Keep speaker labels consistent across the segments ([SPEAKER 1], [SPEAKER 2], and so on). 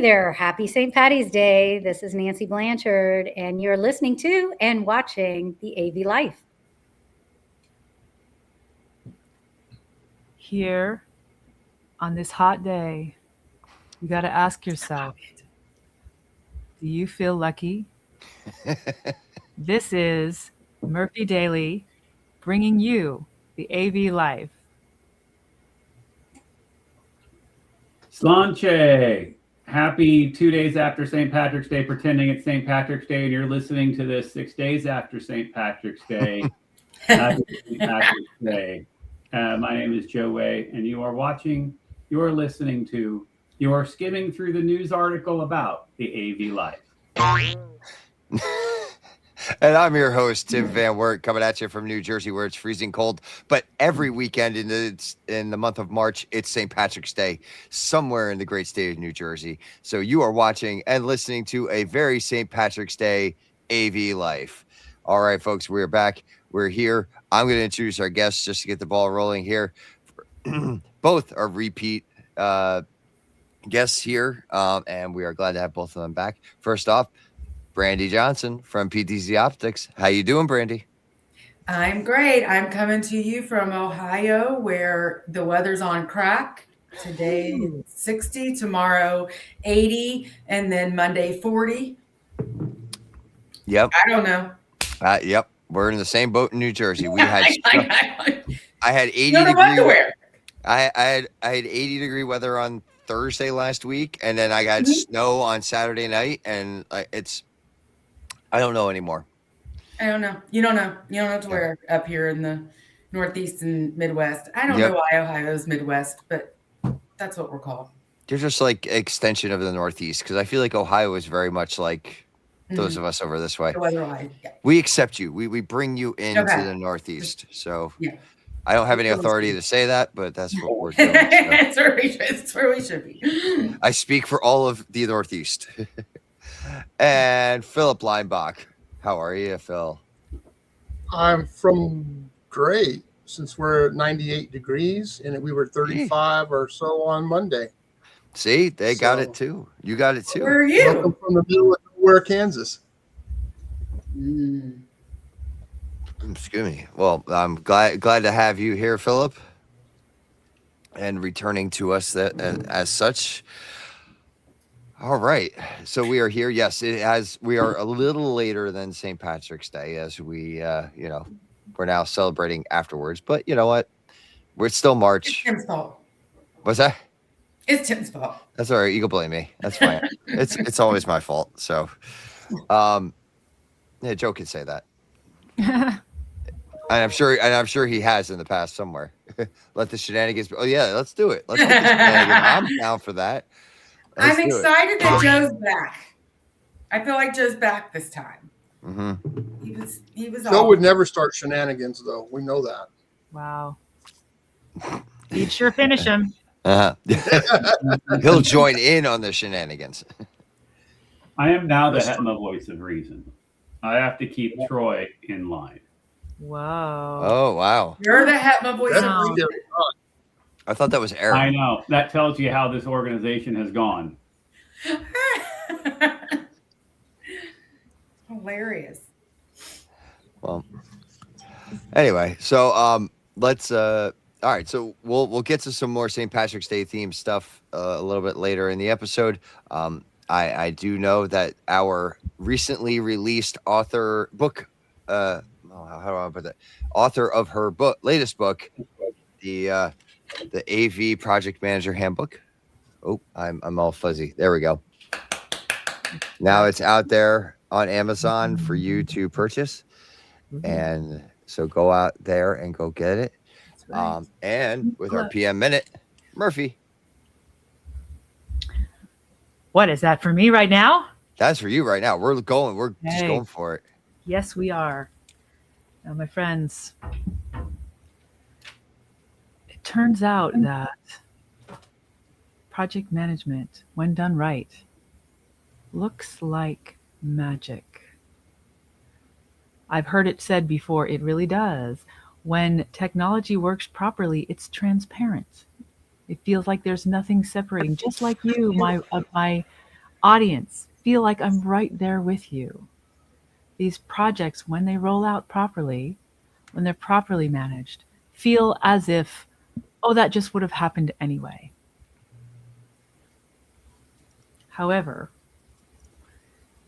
[SPEAKER 1] Hey there. Happy St. Patty's Day. This is Nancy Blanchard, and you're listening to and watching the AV Life.
[SPEAKER 2] Here on this hot day, you got to ask yourself, do you feel lucky? This is Murphy Daley bringing you the AV Life.
[SPEAKER 3] Slanche, happy 2 days after St. Patrick's Day, pretending it's St. Patrick's Day, and you're listening to this 6 days after St. Patrick's Day. Happy St. Patrick's Day. My name is Joe Way, and you are listening to, you are skimming through the news article about the AV Life.
[SPEAKER 4] And I'm your host, Tim Van Wert, coming at you from New Jersey, where it's freezing cold. But every weekend in the month of March, it's St. Patrick's Day somewhere in the great state of New Jersey. So you are watching and listening to a very St. Patrick's Day AV Life. All right, folks, we're back. We're here. I'm going to introduce our guests just to get the ball rolling here. Both are repeat guests here, and we are glad to have both of them back. First off, Brandy Johnson from PTZOptics. How you doing, Brandy?
[SPEAKER 5] I'm great. I'm coming to you from Ohio, where the weather's on crack. Today 60, tomorrow 80, and then Monday 40.
[SPEAKER 4] Yep.
[SPEAKER 5] I don't know.
[SPEAKER 4] Yep. We're in the same boat in New Jersey. We had I had 80
[SPEAKER 5] you don't know what to wear.
[SPEAKER 4] I had 80-degree weather on Thursday last week, and then I got snow on Saturday night, and I don't know anymore.
[SPEAKER 5] I don't know. You don't know. You don't know what to wear up here in the Northeast and Midwest. I don't know why Ohio's Midwest, but that's what we're called.
[SPEAKER 4] You're just like extension of the Northeast, because I feel like Ohio is very much like those of us over this way.
[SPEAKER 5] The weather, yeah.
[SPEAKER 4] We accept you. We bring you into the Northeast. So I don't have any authority to say that, but that's what we're doing. So.
[SPEAKER 5] That's where we should be.
[SPEAKER 4] I speak for all of the Northeast. And Philip Leimbach. How are you, Phil?
[SPEAKER 6] I'm from great, since we're at 98 degrees and we were 35 or so on Monday.
[SPEAKER 4] See, they got it too. You got it too.
[SPEAKER 5] Where are you?
[SPEAKER 6] Welcome from the middle of nowhere, Kansas.
[SPEAKER 4] Excuse me. Well, I'm glad to have you here, Philip, and returning to us as such. All right. So we are here. Yes, we are a little later than St. Patrick's Day, as we, we're now celebrating afterwards. But you know what? We're still March.
[SPEAKER 5] It's Tim's fault.
[SPEAKER 4] What's that?
[SPEAKER 5] It's Tim's fault.
[SPEAKER 4] That's all right. You can blame me. That's fine. It's always my fault. So, Joe can say that. And I'm sure he has in the past somewhere. Let the shenanigans. Oh yeah, let's do it. Let's get the shenanigans. I'm down for that.
[SPEAKER 5] I'm excited that Joe's back. I feel like Joe's back this time.
[SPEAKER 4] Mm-hmm.
[SPEAKER 5] He was.
[SPEAKER 6] Joe would never start shenanigans, though. We know that.
[SPEAKER 2] Wow. He'd sure finish him.
[SPEAKER 4] He'll join in on the shenanigans.
[SPEAKER 3] I am now the Hetma voice of reason. I have to keep Troy in line.
[SPEAKER 2] Whoa.
[SPEAKER 4] Oh, wow.
[SPEAKER 5] You're the Hetma voice of reason.
[SPEAKER 4] I thought that was Aaron.
[SPEAKER 3] I know. That tells you how this organization has gone.
[SPEAKER 5] Hilarious.
[SPEAKER 4] Well, anyway, so let's all right, so we'll get to some more St. Patrick's Day themed stuff a little bit later in the episode. I do know that our recently released author of her latest book, the AV Project Manager Handbook. Oh, I'm all fuzzy. There we go. Now it's out there on Amazon for you to purchase. And so go out there and go get it. Right. And with our PM Minute, Murphy.
[SPEAKER 2] What is that for me right now?
[SPEAKER 4] That's for you right now. We're just going for it.
[SPEAKER 2] Yes, we are. Now, my friends, it turns out that project management, when done right, looks like magic. I've heard it said before, it really does. When technology works properly, it's transparent. It feels like there's nothing separating. Just like you, my Audience, feel like I'm right there with you. These projects, when they roll out properly, when they're properly managed, feel as if, oh, that just would have happened anyway. However,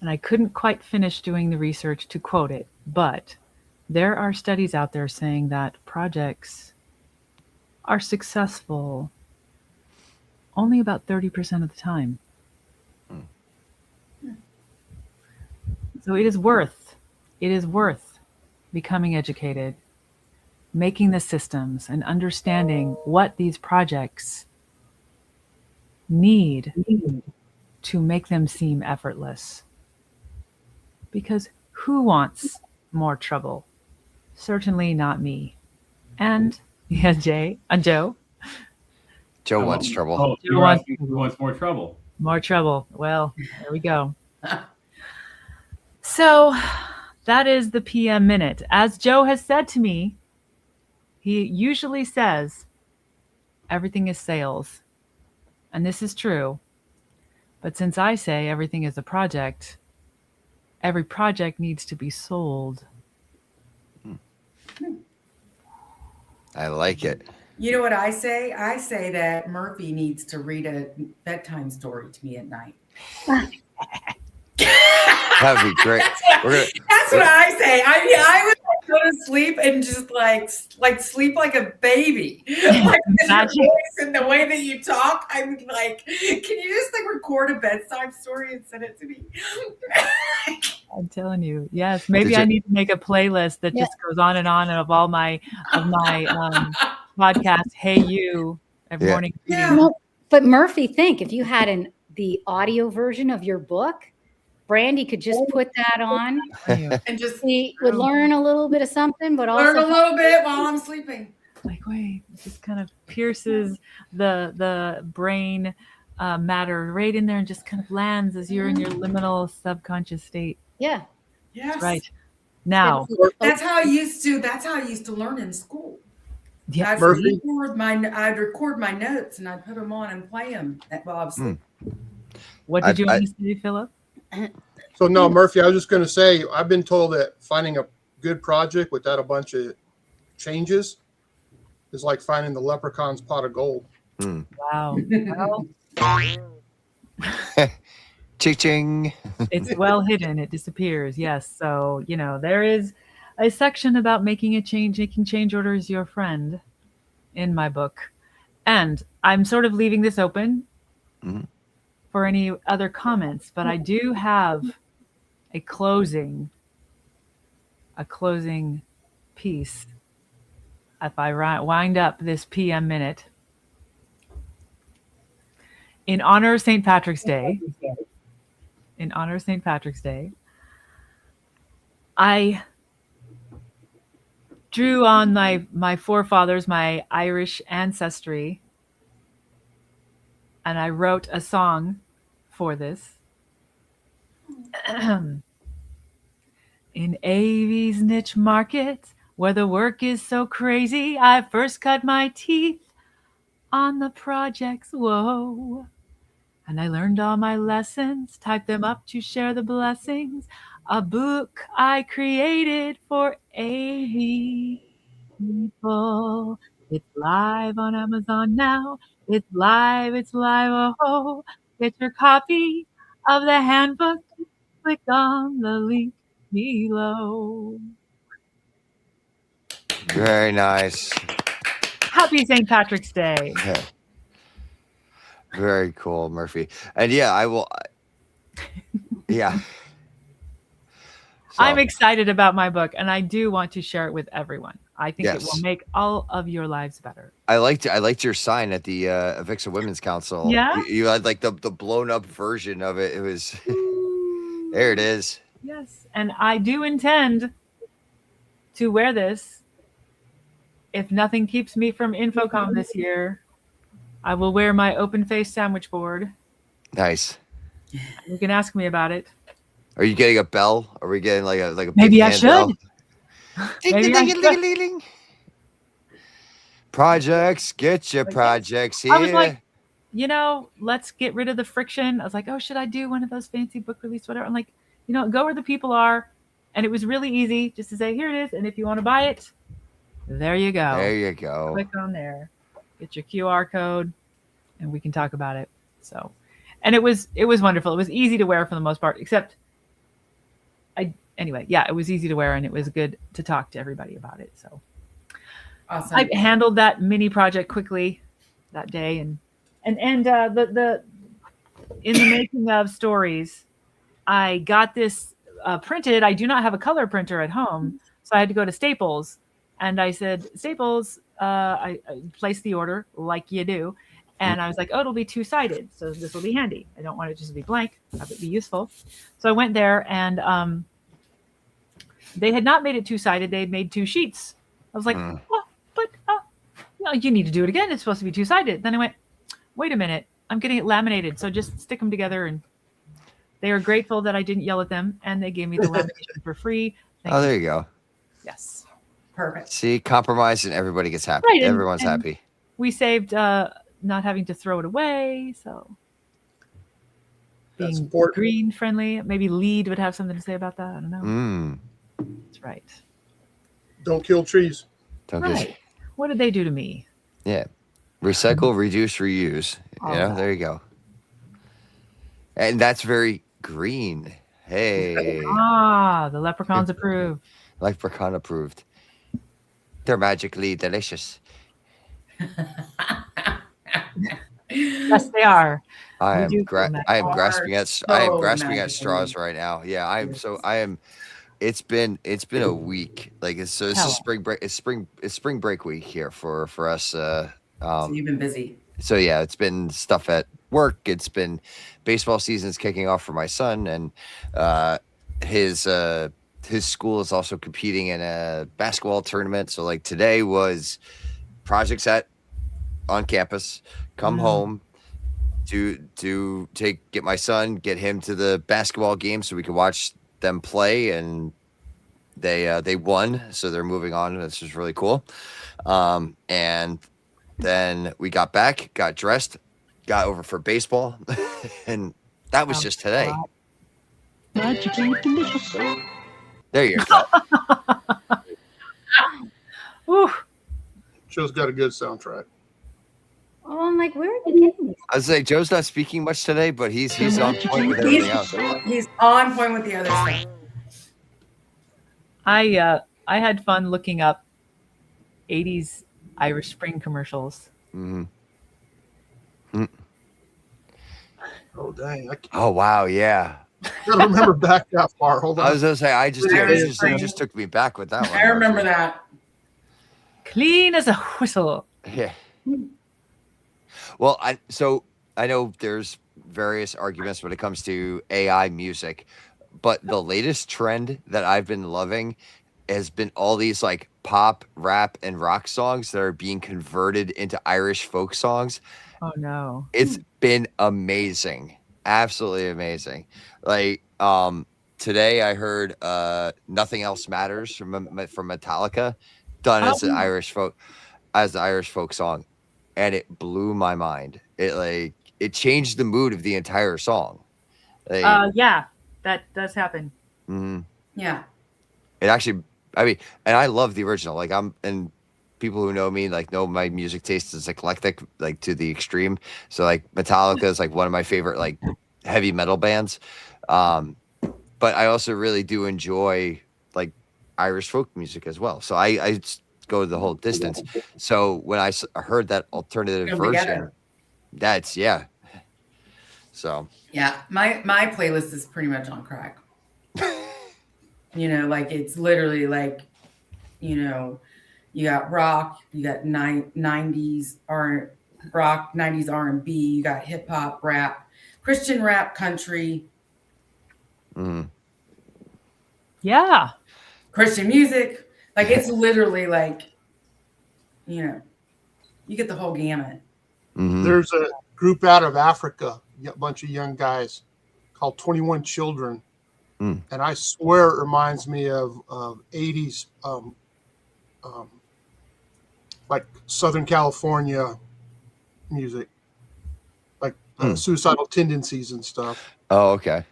[SPEAKER 2] and I couldn't quite finish doing the research to quote it, but there are studies out there saying that projects are successful only about 30% of the time. So it is worth becoming educated, making the systems and understanding what these projects need to make them seem effortless. Because who wants more trouble? Certainly not me. And yeah, Joe.
[SPEAKER 4] Joe wants trouble.
[SPEAKER 3] Oh,
[SPEAKER 2] Joe
[SPEAKER 3] you're asking who wants more trouble.
[SPEAKER 2] More trouble. Well, there we go. So that is the PM Minute. As Joe has said to me, he usually says, everything is sales. And this is true. But since I say everything is a project, every project needs to be sold.
[SPEAKER 4] I like it.
[SPEAKER 5] You know what I say? I say that Murphy needs to read a bedtime story to me at night.
[SPEAKER 4] That'd be great.
[SPEAKER 5] That's what I say. I mean, I would go to sleep and just like sleep like a baby. Like your voice and the way that you talk. I'm like, can you just like record a bedtime story and send it to me?
[SPEAKER 2] I'm telling you, yes. Maybe I need to make a playlist that just goes on and of all my podcasts. Hey, you every morning.
[SPEAKER 5] Yeah.
[SPEAKER 1] Well, but Murphy, think if you had the audio version of your book, Brandy could just put that on
[SPEAKER 5] and just
[SPEAKER 1] we would learn a little bit of something, but also
[SPEAKER 5] learn a little bit while I'm sleeping.
[SPEAKER 2] Like, wait, it just kind of pierces the brain matter right in there and just kind of lands as you're in your liminal subconscious state.
[SPEAKER 1] Yeah.
[SPEAKER 5] Yes.
[SPEAKER 2] That's right. Now.
[SPEAKER 5] That's how I used to learn in school.
[SPEAKER 2] Yeah.
[SPEAKER 5] I'd record my notes and I'd put them on and play them while I was sleeping.
[SPEAKER 2] What did you want to say, Philip?
[SPEAKER 6] So no, Murphy, I was just going to say, I've been told that finding a good project without a bunch of changes is like finding the leprechaun's pot of gold.
[SPEAKER 2] Wow. Well,
[SPEAKER 4] Ching.
[SPEAKER 2] it's well hidden. It disappears. Yes. So, there is a section about making change orders your friend in my book. And I'm sort of leaving this open for any other comments, but I do have a closing piece. If I wind up this PM Minute, in honor of St. Patrick's Day, I drew on my forefathers, my Irish ancestry, and I wrote a song for this. In AV's niche market, where the work is so crazy, I first cut my teeth on the projects, whoa. And I learned all my lessons, typed them up to share the blessings. A book I created for AV people. It's live on Amazon now. It's live, oh. Get your copy of the handbook. Click on the link below.
[SPEAKER 4] Very nice.
[SPEAKER 2] Happy St. Patrick's Day.
[SPEAKER 4] Yeah. Very cool, Murphy. And yeah, I will. Yeah. So.
[SPEAKER 2] I'm excited about my book, and I do want to share it with everyone. I think it will make all of your lives better.
[SPEAKER 4] I liked your sign at the Avixa Women's Council.
[SPEAKER 2] Yeah,
[SPEAKER 4] you had like the blown up version of it. It was there. It is.
[SPEAKER 2] Yes, and I do intend to wear this. If nothing keeps me from InfoComm this year, I will wear my open face sandwich board.
[SPEAKER 4] Nice.
[SPEAKER 2] You can ask me about it.
[SPEAKER 4] Are you getting a bell? Are we getting like a
[SPEAKER 2] maybe I should?
[SPEAKER 4] Bell?
[SPEAKER 2] Maybe I should.
[SPEAKER 4] Projects, get your projects here.
[SPEAKER 2] I was like, let's get rid of the friction. I was like, oh, should I do one of those fancy book release, whatever? I'm like, go where the people are. And it was really easy just to say, here it is. And if you want to buy it, there you go.
[SPEAKER 4] There you go.
[SPEAKER 2] Click on there, get your QR code, and we can talk about it. So, and it was wonderful. It was easy to wear for the most part, except it was easy to wear, and it was good to talk to everybody about it. So
[SPEAKER 5] Awesome.
[SPEAKER 2] I handled that mini project quickly that day, and the in the making of stories, I got this printed. I do not have a color printer at home, so I had to go to Staples, and I said, Staples, I placed the order like you do, and I was like, oh, it'll be 2-sided, so this will be handy. I don't want it just to be blank, have it be useful. So I went there, and they had not made it 2-sided. They had made 2 sheets. I was like, well, but you need to do it again. It's supposed to be 2-sided. Then I went, wait a minute, I'm getting it laminated, so just stick them together. And they were grateful that I didn't yell at them, and they gave me the lamination for free.
[SPEAKER 4] There you go.
[SPEAKER 2] Yes.
[SPEAKER 5] Perfect.
[SPEAKER 4] See, compromise and everybody gets happy.
[SPEAKER 2] Right,
[SPEAKER 4] Everyone's
[SPEAKER 2] and
[SPEAKER 4] happy.
[SPEAKER 2] We saved not having to throw it away. So
[SPEAKER 6] That's
[SPEAKER 2] being
[SPEAKER 6] important.
[SPEAKER 2] green friendly. Maybe Lead would have something to say about that. I don't know. That's right.
[SPEAKER 6] Don't kill trees.
[SPEAKER 4] Don't
[SPEAKER 2] Right.
[SPEAKER 4] get,
[SPEAKER 2] What did they do to me?
[SPEAKER 4] yeah. Recycle, reduce, reuse.
[SPEAKER 2] All that.
[SPEAKER 4] There you go. And that's very green. Hey.
[SPEAKER 2] The leprechauns approve.
[SPEAKER 4] Leprechaun approved. They're magically delicious.
[SPEAKER 2] Yes, they are.
[SPEAKER 4] I
[SPEAKER 2] We
[SPEAKER 4] am
[SPEAKER 2] do feel that.
[SPEAKER 4] I am grasping at
[SPEAKER 5] magically.
[SPEAKER 4] straws right now. Yeah, I am it's been a week. Like this is spring break. It's spring break week here for us
[SPEAKER 5] So you've been busy.
[SPEAKER 4] so yeah, it's been stuff at work. It's been baseball season's kicking off for my son, and his school is also competing in a basketball tournament. So like today was projects on campus, come home to get my son, get him to the basketball game so we could watch them play, and they won, so they're moving on. This is really cool. And then we got back, got dressed, got over for baseball, and that was just today.
[SPEAKER 2] Magically delicious.
[SPEAKER 4] There you go.
[SPEAKER 2] Whew.
[SPEAKER 6] Joe's got a good soundtrack.
[SPEAKER 1] Oh, I'm like, where are they getting these?
[SPEAKER 4] I was like, Joe's not speaking much today, but he's on point with everything else.
[SPEAKER 5] He's on point with the other stuff.
[SPEAKER 2] I had fun looking up 80s Irish Spring commercials.
[SPEAKER 4] Mm-hmm.
[SPEAKER 6] Oh dang!
[SPEAKER 4] Oh wow, yeah.
[SPEAKER 6] Gotta remember back that far. Hold on.
[SPEAKER 4] I was gonna say, it just took me back with that one.
[SPEAKER 5] I remember that.
[SPEAKER 2] Clean as a whistle.
[SPEAKER 4] Yeah. Well, I know there's various arguments when it comes to AI music, but the latest trend that I've been loving has been all these like pop, rap, and rock songs that are being converted into Irish folk songs.
[SPEAKER 2] Oh no.
[SPEAKER 4] It's been amazing. Absolutely amazing. Like today I heard Nothing Else Matters from Metallica done as an Irish folk song, and it blew my mind. It changed the mood of the entire song.
[SPEAKER 2] Yeah, that does happen.
[SPEAKER 4] Mm-hmm.
[SPEAKER 5] Yeah.
[SPEAKER 4] It actually, I mean, and I love the original. Like and people who know me know my music taste is eclectic, like to the extreme. So like Metallica is like one of my favorite like heavy metal bands. But I also really do enjoy like Irish folk music as well. So I go the whole distance. So when I heard that alternative version, that's yeah. So
[SPEAKER 5] yeah, my playlist is pretty much on crack. Like it's literally like, you got rock, you got 90s rock, 90s R&B, you got hip hop, rap, Christian rap, country.
[SPEAKER 2] Yeah.
[SPEAKER 5] Christian music. Like it's literally like, you get the whole gamut.
[SPEAKER 4] Mm-hmm.
[SPEAKER 6] There's a group out of Africa, a bunch of young guys called 21 Children. And I swear it reminds me of 80s, like Southern California music. suicidal tendencies and stuff.
[SPEAKER 4] Oh, okay.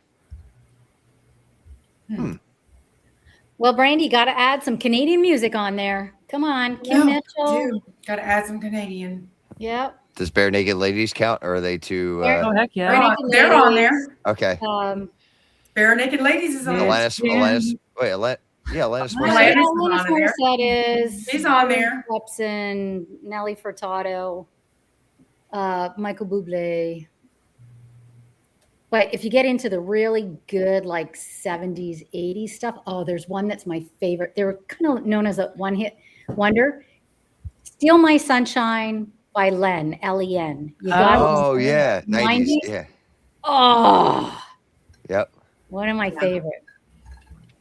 [SPEAKER 1] Well, Brandy, got to add some Canadian music on there. Come on, Kim Mitchell.
[SPEAKER 5] Dude, got to add some Canadian.
[SPEAKER 1] Yep.
[SPEAKER 4] Does Bare Naked Ladies count, or are they too?
[SPEAKER 2] Oh, heck
[SPEAKER 5] They're
[SPEAKER 2] yeah.
[SPEAKER 5] on, they're on there.
[SPEAKER 4] Okay.
[SPEAKER 5] Bare Naked Ladies is on there.
[SPEAKER 4] Alanis. Wait, Alanis
[SPEAKER 5] Alanis
[SPEAKER 4] Morissette.
[SPEAKER 5] is on there.
[SPEAKER 1] Morissette is.
[SPEAKER 5] She's on there.
[SPEAKER 1] Clemson, Nelly Furtado, Michael Bublé. But if you get into the really good, like 70s, 80s stuff, oh, there's one that's my favorite. They were kind of known as a one-hit wonder. Steal My Sunshine by Len, L-E-N. You got
[SPEAKER 4] Oh, yeah. 90s.
[SPEAKER 1] 90s?
[SPEAKER 4] Yeah.
[SPEAKER 1] Oh,
[SPEAKER 4] Yep.
[SPEAKER 1] one of my favorite.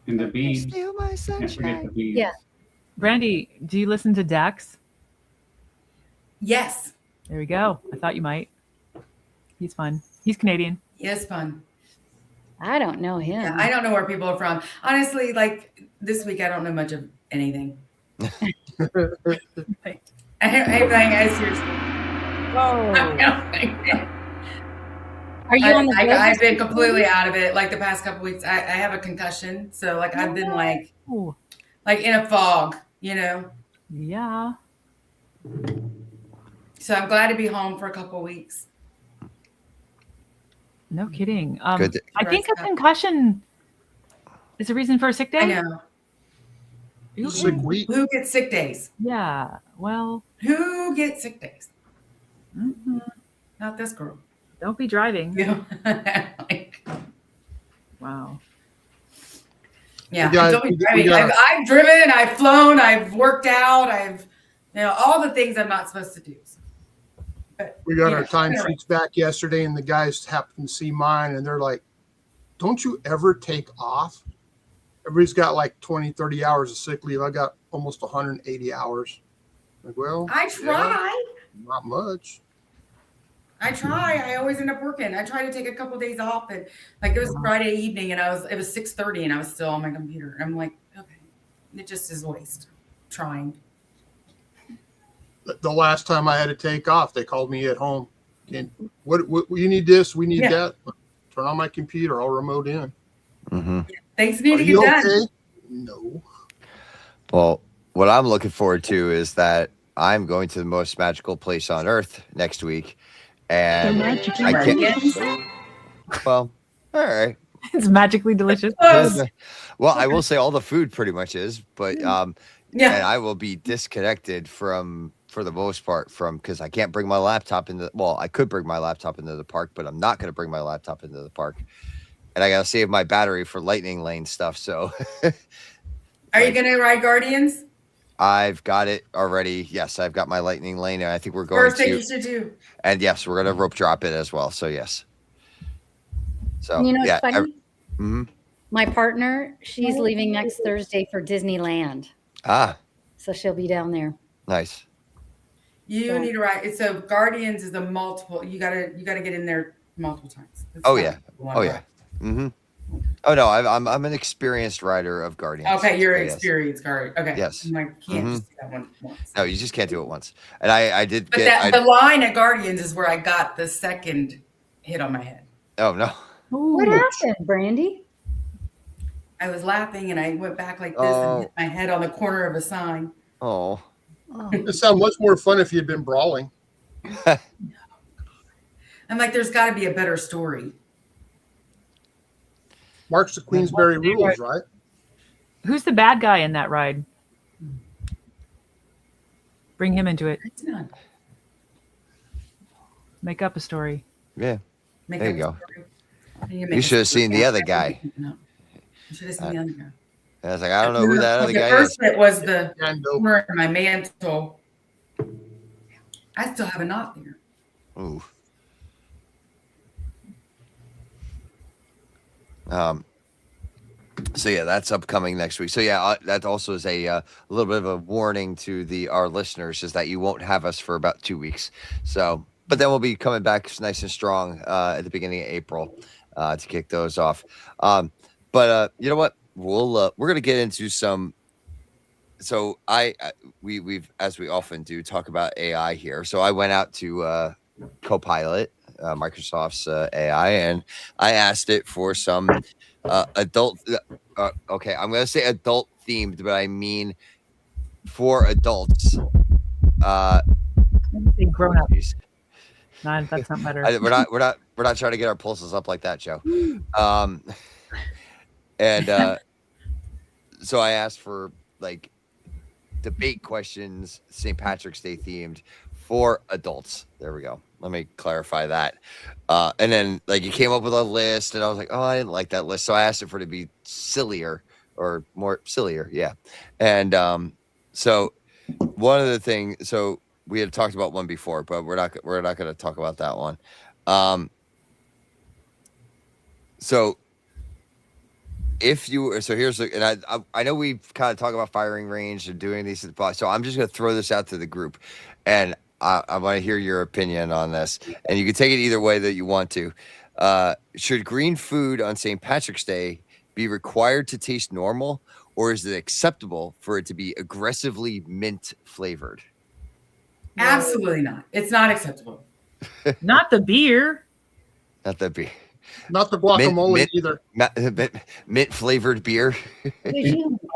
[SPEAKER 3] And the bees.
[SPEAKER 4] Steal my
[SPEAKER 3] Can't forget the
[SPEAKER 4] sunshine.
[SPEAKER 3] bees.
[SPEAKER 1] Yeah.
[SPEAKER 2] Brandy, do you listen to Dax?
[SPEAKER 5] Yes.
[SPEAKER 2] There we go. I thought you might. He's fun. He's Canadian.
[SPEAKER 5] Yes, fun.
[SPEAKER 1] I don't know him.
[SPEAKER 5] Yeah, I don't know where people are from. Honestly, like this week, I don't know much of anything. I seriously.
[SPEAKER 1] Are you on the
[SPEAKER 5] I've been completely out of it. Like the past couple weeks, I have a concussion, so like I've been like
[SPEAKER 2] Oh,
[SPEAKER 5] in a fog, you know.
[SPEAKER 2] yeah.
[SPEAKER 5] So I'm glad to be home for a couple weeks.
[SPEAKER 2] No kidding.
[SPEAKER 4] Good.
[SPEAKER 2] I think a concussion is a reason for a sick day.
[SPEAKER 5] I know.
[SPEAKER 2] You
[SPEAKER 6] Sick
[SPEAKER 2] okay?
[SPEAKER 6] week.
[SPEAKER 5] Who gets sick days?
[SPEAKER 2] Yeah. Well,
[SPEAKER 5] Who gets sick days?
[SPEAKER 2] mhm.
[SPEAKER 5] Not this girl.
[SPEAKER 2] Don't be driving.
[SPEAKER 5] You know? Like,
[SPEAKER 2] Wow.
[SPEAKER 5] yeah.
[SPEAKER 6] We got-
[SPEAKER 5] don't be
[SPEAKER 6] we
[SPEAKER 5] driving.
[SPEAKER 6] got-
[SPEAKER 5] I've driven, I've flown, I've worked out, all the things I'm not supposed to do. But,
[SPEAKER 6] We got
[SPEAKER 5] you
[SPEAKER 6] our
[SPEAKER 5] know,
[SPEAKER 6] time
[SPEAKER 5] anyway.
[SPEAKER 6] sheets back yesterday, and the guys happened to see mine, and they're like, don't you ever take off? Everybody's got like 20, 30 hours of sick leave. I got almost 180 hours. Like, well,
[SPEAKER 5] I try.
[SPEAKER 6] not much.
[SPEAKER 5] I try. I always end up working. I try to take a couple days off, and like it was Friday evening, and it was 6:30, and I was still on my computer. I'm like, okay, it just is waste. Trying.
[SPEAKER 6] The last time I had to take off, they called me at home. And what you need this, we need
[SPEAKER 5] Yeah.
[SPEAKER 6] that. Turn on my computer, I'll remote in.
[SPEAKER 4] Mm-hmm.
[SPEAKER 5] Things need
[SPEAKER 6] Are
[SPEAKER 5] to
[SPEAKER 6] you
[SPEAKER 5] get done.
[SPEAKER 6] okay? No.
[SPEAKER 4] Well, what I'm looking forward to is that I'm going to the most magical place on earth next week, and I can't.
[SPEAKER 5] Yes.
[SPEAKER 4] Well, all right.
[SPEAKER 2] It's magically delicious.
[SPEAKER 5] Close.
[SPEAKER 4] Well, I will say all the food pretty much is, but and
[SPEAKER 5] Yeah.
[SPEAKER 4] I will be disconnected for the most part because I can't bring my laptop into. Well, I could bring my laptop into the park, but I'm not going to bring my laptop into the park, and I got to save my battery for lightning lane stuff. So
[SPEAKER 5] Are you gonna ride Guardians?
[SPEAKER 4] I've got it already. Yes, I've got my lightning lane, and I think we're going
[SPEAKER 5] First thing
[SPEAKER 4] to.
[SPEAKER 5] you should do.
[SPEAKER 4] And yes, we're going to rope drop it as well. So yes. So
[SPEAKER 1] You know,
[SPEAKER 4] yeah.
[SPEAKER 1] it's funny.
[SPEAKER 4] Mhm.
[SPEAKER 1] My partner, she's leaving next Thursday for Disneyland.
[SPEAKER 4] So
[SPEAKER 1] she'll be down there.
[SPEAKER 4] nice.
[SPEAKER 5] You
[SPEAKER 1] So-
[SPEAKER 5] need to ride. So Guardians is a multiple. You gotta get in there multiple times. It's
[SPEAKER 4] Oh,
[SPEAKER 5] not
[SPEAKER 4] yeah.
[SPEAKER 5] one
[SPEAKER 4] Oh
[SPEAKER 5] ride.
[SPEAKER 4] yeah. Mm-hmm. Oh no, I'm an experienced rider of Guardians.
[SPEAKER 5] Okay, you're
[SPEAKER 4] So,
[SPEAKER 5] an
[SPEAKER 4] yes.
[SPEAKER 5] experienced guard. Okay.
[SPEAKER 4] Yes.
[SPEAKER 5] I'm like, can't
[SPEAKER 4] Mhm.
[SPEAKER 5] just do that one once.
[SPEAKER 4] No, you just can't do it once. And I did
[SPEAKER 5] But
[SPEAKER 4] get.
[SPEAKER 5] the line at Guardians is where I got the second hit on my head.
[SPEAKER 4] Oh no.
[SPEAKER 1] What
[SPEAKER 2] Ooh.
[SPEAKER 1] happened, Brandy?
[SPEAKER 5] I was laughing and I went back like this
[SPEAKER 4] Oh.
[SPEAKER 5] and hit my head on the corner of a sign.
[SPEAKER 4] Oh.
[SPEAKER 1] Oh,
[SPEAKER 6] It sounded much more fun if you'd been brawling.
[SPEAKER 5] I'm like, there's got to be a better story.
[SPEAKER 6] Mark's the Queensberry rules, right?
[SPEAKER 2] Who's the bad guy in that ride? Bring him into it.
[SPEAKER 5] It's not.
[SPEAKER 2] Make up a story.
[SPEAKER 4] Yeah.
[SPEAKER 5] Make
[SPEAKER 4] There
[SPEAKER 5] up
[SPEAKER 4] you
[SPEAKER 5] a
[SPEAKER 4] go.
[SPEAKER 5] story. You
[SPEAKER 4] You should have seen the other guy.
[SPEAKER 5] No. You should have seen the other guy.
[SPEAKER 4] And I was like, I don't know who that other
[SPEAKER 5] The
[SPEAKER 4] guy
[SPEAKER 5] first
[SPEAKER 4] is.
[SPEAKER 5] hit was the
[SPEAKER 6] And
[SPEAKER 5] corner of my mantle. I still have a knot there.
[SPEAKER 4] Ooh. So yeah, that's upcoming next week. So yeah, that also is a little bit of a warning to our listeners is that you won't have us for about 2 weeks. So, but then we'll be coming back nice and strong at the beginning of April to kick those off. But you know what? We're gonna get into some. So we've as we often do talk about AI here. So I went out to Copilot Microsoft's AI, and I asked it for some adult. Okay, I'm gonna say adult themed, but I mean for adults.
[SPEAKER 2] Say grown up.
[SPEAKER 4] Geez.
[SPEAKER 2] No, that's not better.
[SPEAKER 4] We're not trying to get our pulses up like that, Joe. And so I asked for like debate questions, St. Patrick's Day themed for adults. There we go. Let me clarify that. And then like you came up with a list, and I was like, oh, I didn't like that list, so I asked it for it to be sillier or more sillier, yeah. And so one of the things, so we had talked about one before, but we're not going to talk about that one. So if you, so here's the, and I know we've kind of talked about firing range and doing these, so I'm just going to throw this out to the group, and I want to hear your opinion on this, and you can take it either way that you want to. Should green food on St. Patrick's Day be required to taste normal, or is it acceptable for it to be aggressively mint flavored?
[SPEAKER 5] Absolutely not. It's not acceptable.
[SPEAKER 2] Not the beer.
[SPEAKER 4] Not that beer.
[SPEAKER 6] Not the guacamole either.
[SPEAKER 4] Mint flavored beer.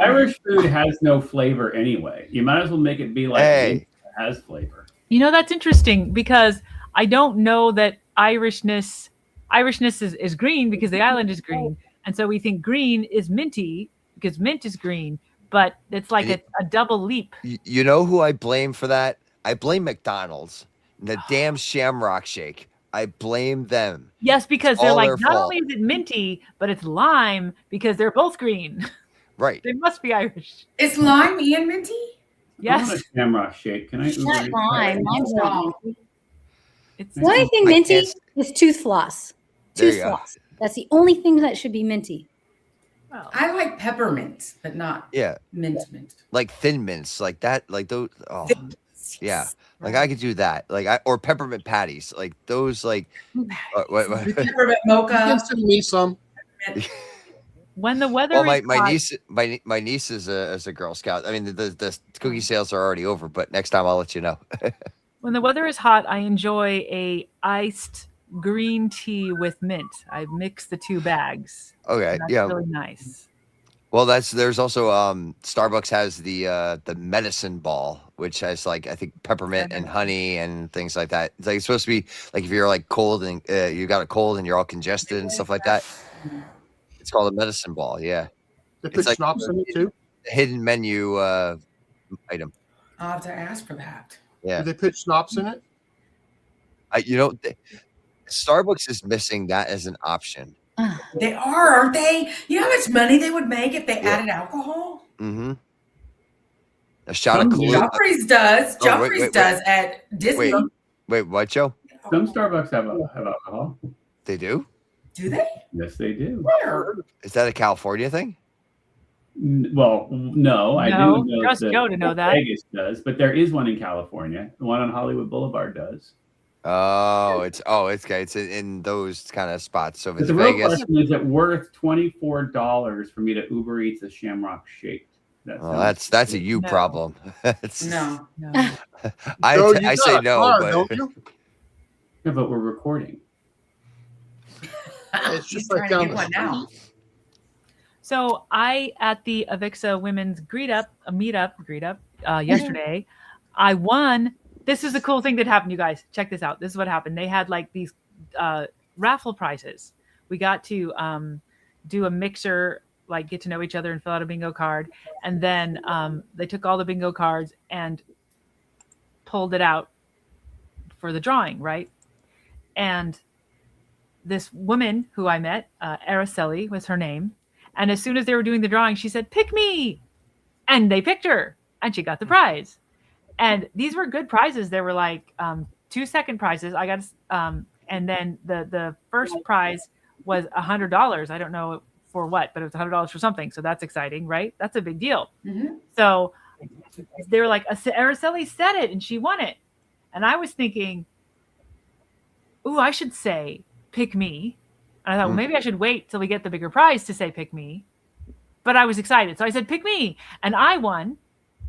[SPEAKER 3] Irish food has no flavor anyway. You might as well make it be like mint that has flavor.
[SPEAKER 2] You know, that's interesting because I don't know that Irishness is green because the island is green. And so we think green is minty because mint is green, but it's like a double leap.
[SPEAKER 4] You know who I blame for that? I blame McDonald's. The damn Shamrock Shake. I blame them.
[SPEAKER 2] Yes, because they're like, not
[SPEAKER 4] fault.
[SPEAKER 2] only is it minty, but it's lime because they're both green.
[SPEAKER 4] Right.
[SPEAKER 2] They must be Irish.
[SPEAKER 5] Is lime and minty?
[SPEAKER 3] I want
[SPEAKER 2] Yes.
[SPEAKER 3] a Shamrock Shake. Can I Uber
[SPEAKER 1] Not
[SPEAKER 3] Eats
[SPEAKER 1] lime.
[SPEAKER 3] that?
[SPEAKER 1] Mine's not.
[SPEAKER 2] It's
[SPEAKER 1] The only thing
[SPEAKER 4] I
[SPEAKER 1] minty
[SPEAKER 4] can't-
[SPEAKER 1] is tooth floss.
[SPEAKER 4] There
[SPEAKER 1] Tooth
[SPEAKER 4] you go.
[SPEAKER 1] floss. That's the only thing that should be minty.
[SPEAKER 2] well,
[SPEAKER 5] I like peppermint, but not
[SPEAKER 4] Yeah.
[SPEAKER 5] mint.
[SPEAKER 4] Like Thin Mints. Like that. Like those. Oh, yeah. Like I could do that. Like or peppermint patties. Like those. Like. What?
[SPEAKER 5] Peppermint
[SPEAKER 6] You
[SPEAKER 5] mocha.
[SPEAKER 6] can send me some.
[SPEAKER 2] when the weather
[SPEAKER 4] Well,
[SPEAKER 2] is
[SPEAKER 4] my
[SPEAKER 2] hot,
[SPEAKER 4] niece is a Girl Scout. I mean, the cookie sales are already over, but next time I'll let you know.
[SPEAKER 2] when the weather is hot, I enjoy a iced green tea with mint. I mix the two bags.
[SPEAKER 4] Okay,
[SPEAKER 2] That's
[SPEAKER 4] yeah.
[SPEAKER 2] really nice.
[SPEAKER 4] Well, there's also Starbucks has the medicine ball, which has like I think peppermint and honey and things like that. It's like it's supposed to be like if you're like cold and you got a cold and you're all congested and stuff like that. It's called a medicine ball. Yeah,
[SPEAKER 6] They
[SPEAKER 4] It's
[SPEAKER 6] put
[SPEAKER 4] like-
[SPEAKER 6] schnapps in it too.
[SPEAKER 4] hidden menu item.
[SPEAKER 5] I'll have to ask for that.
[SPEAKER 4] Yeah,
[SPEAKER 6] Do they put schnapps in it?
[SPEAKER 4] Starbucks is missing that as an option.
[SPEAKER 5] They are, aren't they? You know how much money they would make if they
[SPEAKER 4] Yeah.
[SPEAKER 5] added alcohol?
[SPEAKER 4] Mm-hmm. A shot of
[SPEAKER 3] Some
[SPEAKER 4] Kahlua.
[SPEAKER 5] Joffrey's does.
[SPEAKER 4] Oh, wait,
[SPEAKER 5] Joffrey's
[SPEAKER 4] wait.
[SPEAKER 5] does at Disney.
[SPEAKER 4] Wait, what, Joe?
[SPEAKER 3] Some Starbucks have alcohol.
[SPEAKER 4] They do?
[SPEAKER 5] Do they?
[SPEAKER 3] Yes, they do.
[SPEAKER 5] Where?
[SPEAKER 4] Is that a California thing?
[SPEAKER 3] Well, no, I
[SPEAKER 2] No,
[SPEAKER 3] do know
[SPEAKER 2] trust
[SPEAKER 3] that
[SPEAKER 2] Joe to know that.
[SPEAKER 3] Vegas does, but there is one in California. The one on Hollywood Boulevard does.
[SPEAKER 4] Oh, it's okay. It's in those kind of spots. So if
[SPEAKER 3] But
[SPEAKER 4] it's
[SPEAKER 3] the real
[SPEAKER 4] Vegas,
[SPEAKER 3] question is: it worth $24 for me to Uber Eats a Shamrock Shake?
[SPEAKER 4] well, that's a you
[SPEAKER 2] No.
[SPEAKER 4] problem. It's-
[SPEAKER 5] No.
[SPEAKER 2] No.
[SPEAKER 4] I
[SPEAKER 6] Joe, you
[SPEAKER 4] I
[SPEAKER 6] got
[SPEAKER 4] say
[SPEAKER 6] a
[SPEAKER 4] no,
[SPEAKER 6] car,
[SPEAKER 4] but
[SPEAKER 6] don't you?
[SPEAKER 3] Yeah, but we're recording.
[SPEAKER 6] It's
[SPEAKER 5] He's
[SPEAKER 6] just like
[SPEAKER 5] trying to
[SPEAKER 6] down
[SPEAKER 5] get
[SPEAKER 6] the
[SPEAKER 5] one now.
[SPEAKER 2] So I at the Avixa Women's meetup yesterday, I won. This is the cool thing that happened, you guys. Check this out. This is what happened. They had like these raffle prizes. We got to do a mixer, like get to know each other and fill out a bingo card. And then they took all the bingo cards and pulled it out for the drawing, right? And this woman who I met, Araceli was her name. And as soon as they were doing the drawing, she said, "Pick me." And they picked her and she got the prize. And these were good prizes. They were like 2 second prizes. I got, and then the first prize was $100. I don't know for what, but it was $100 for something. So that's exciting, right? That's a big deal.
[SPEAKER 5] Mhm.
[SPEAKER 2] So they were like, Araceli said it and she won it. And I was thinking, ooh, I should say, pick me. And I thought, well, maybe I should wait till we get the bigger prize to say pick me. But I was excited. So I said, pick me. And I won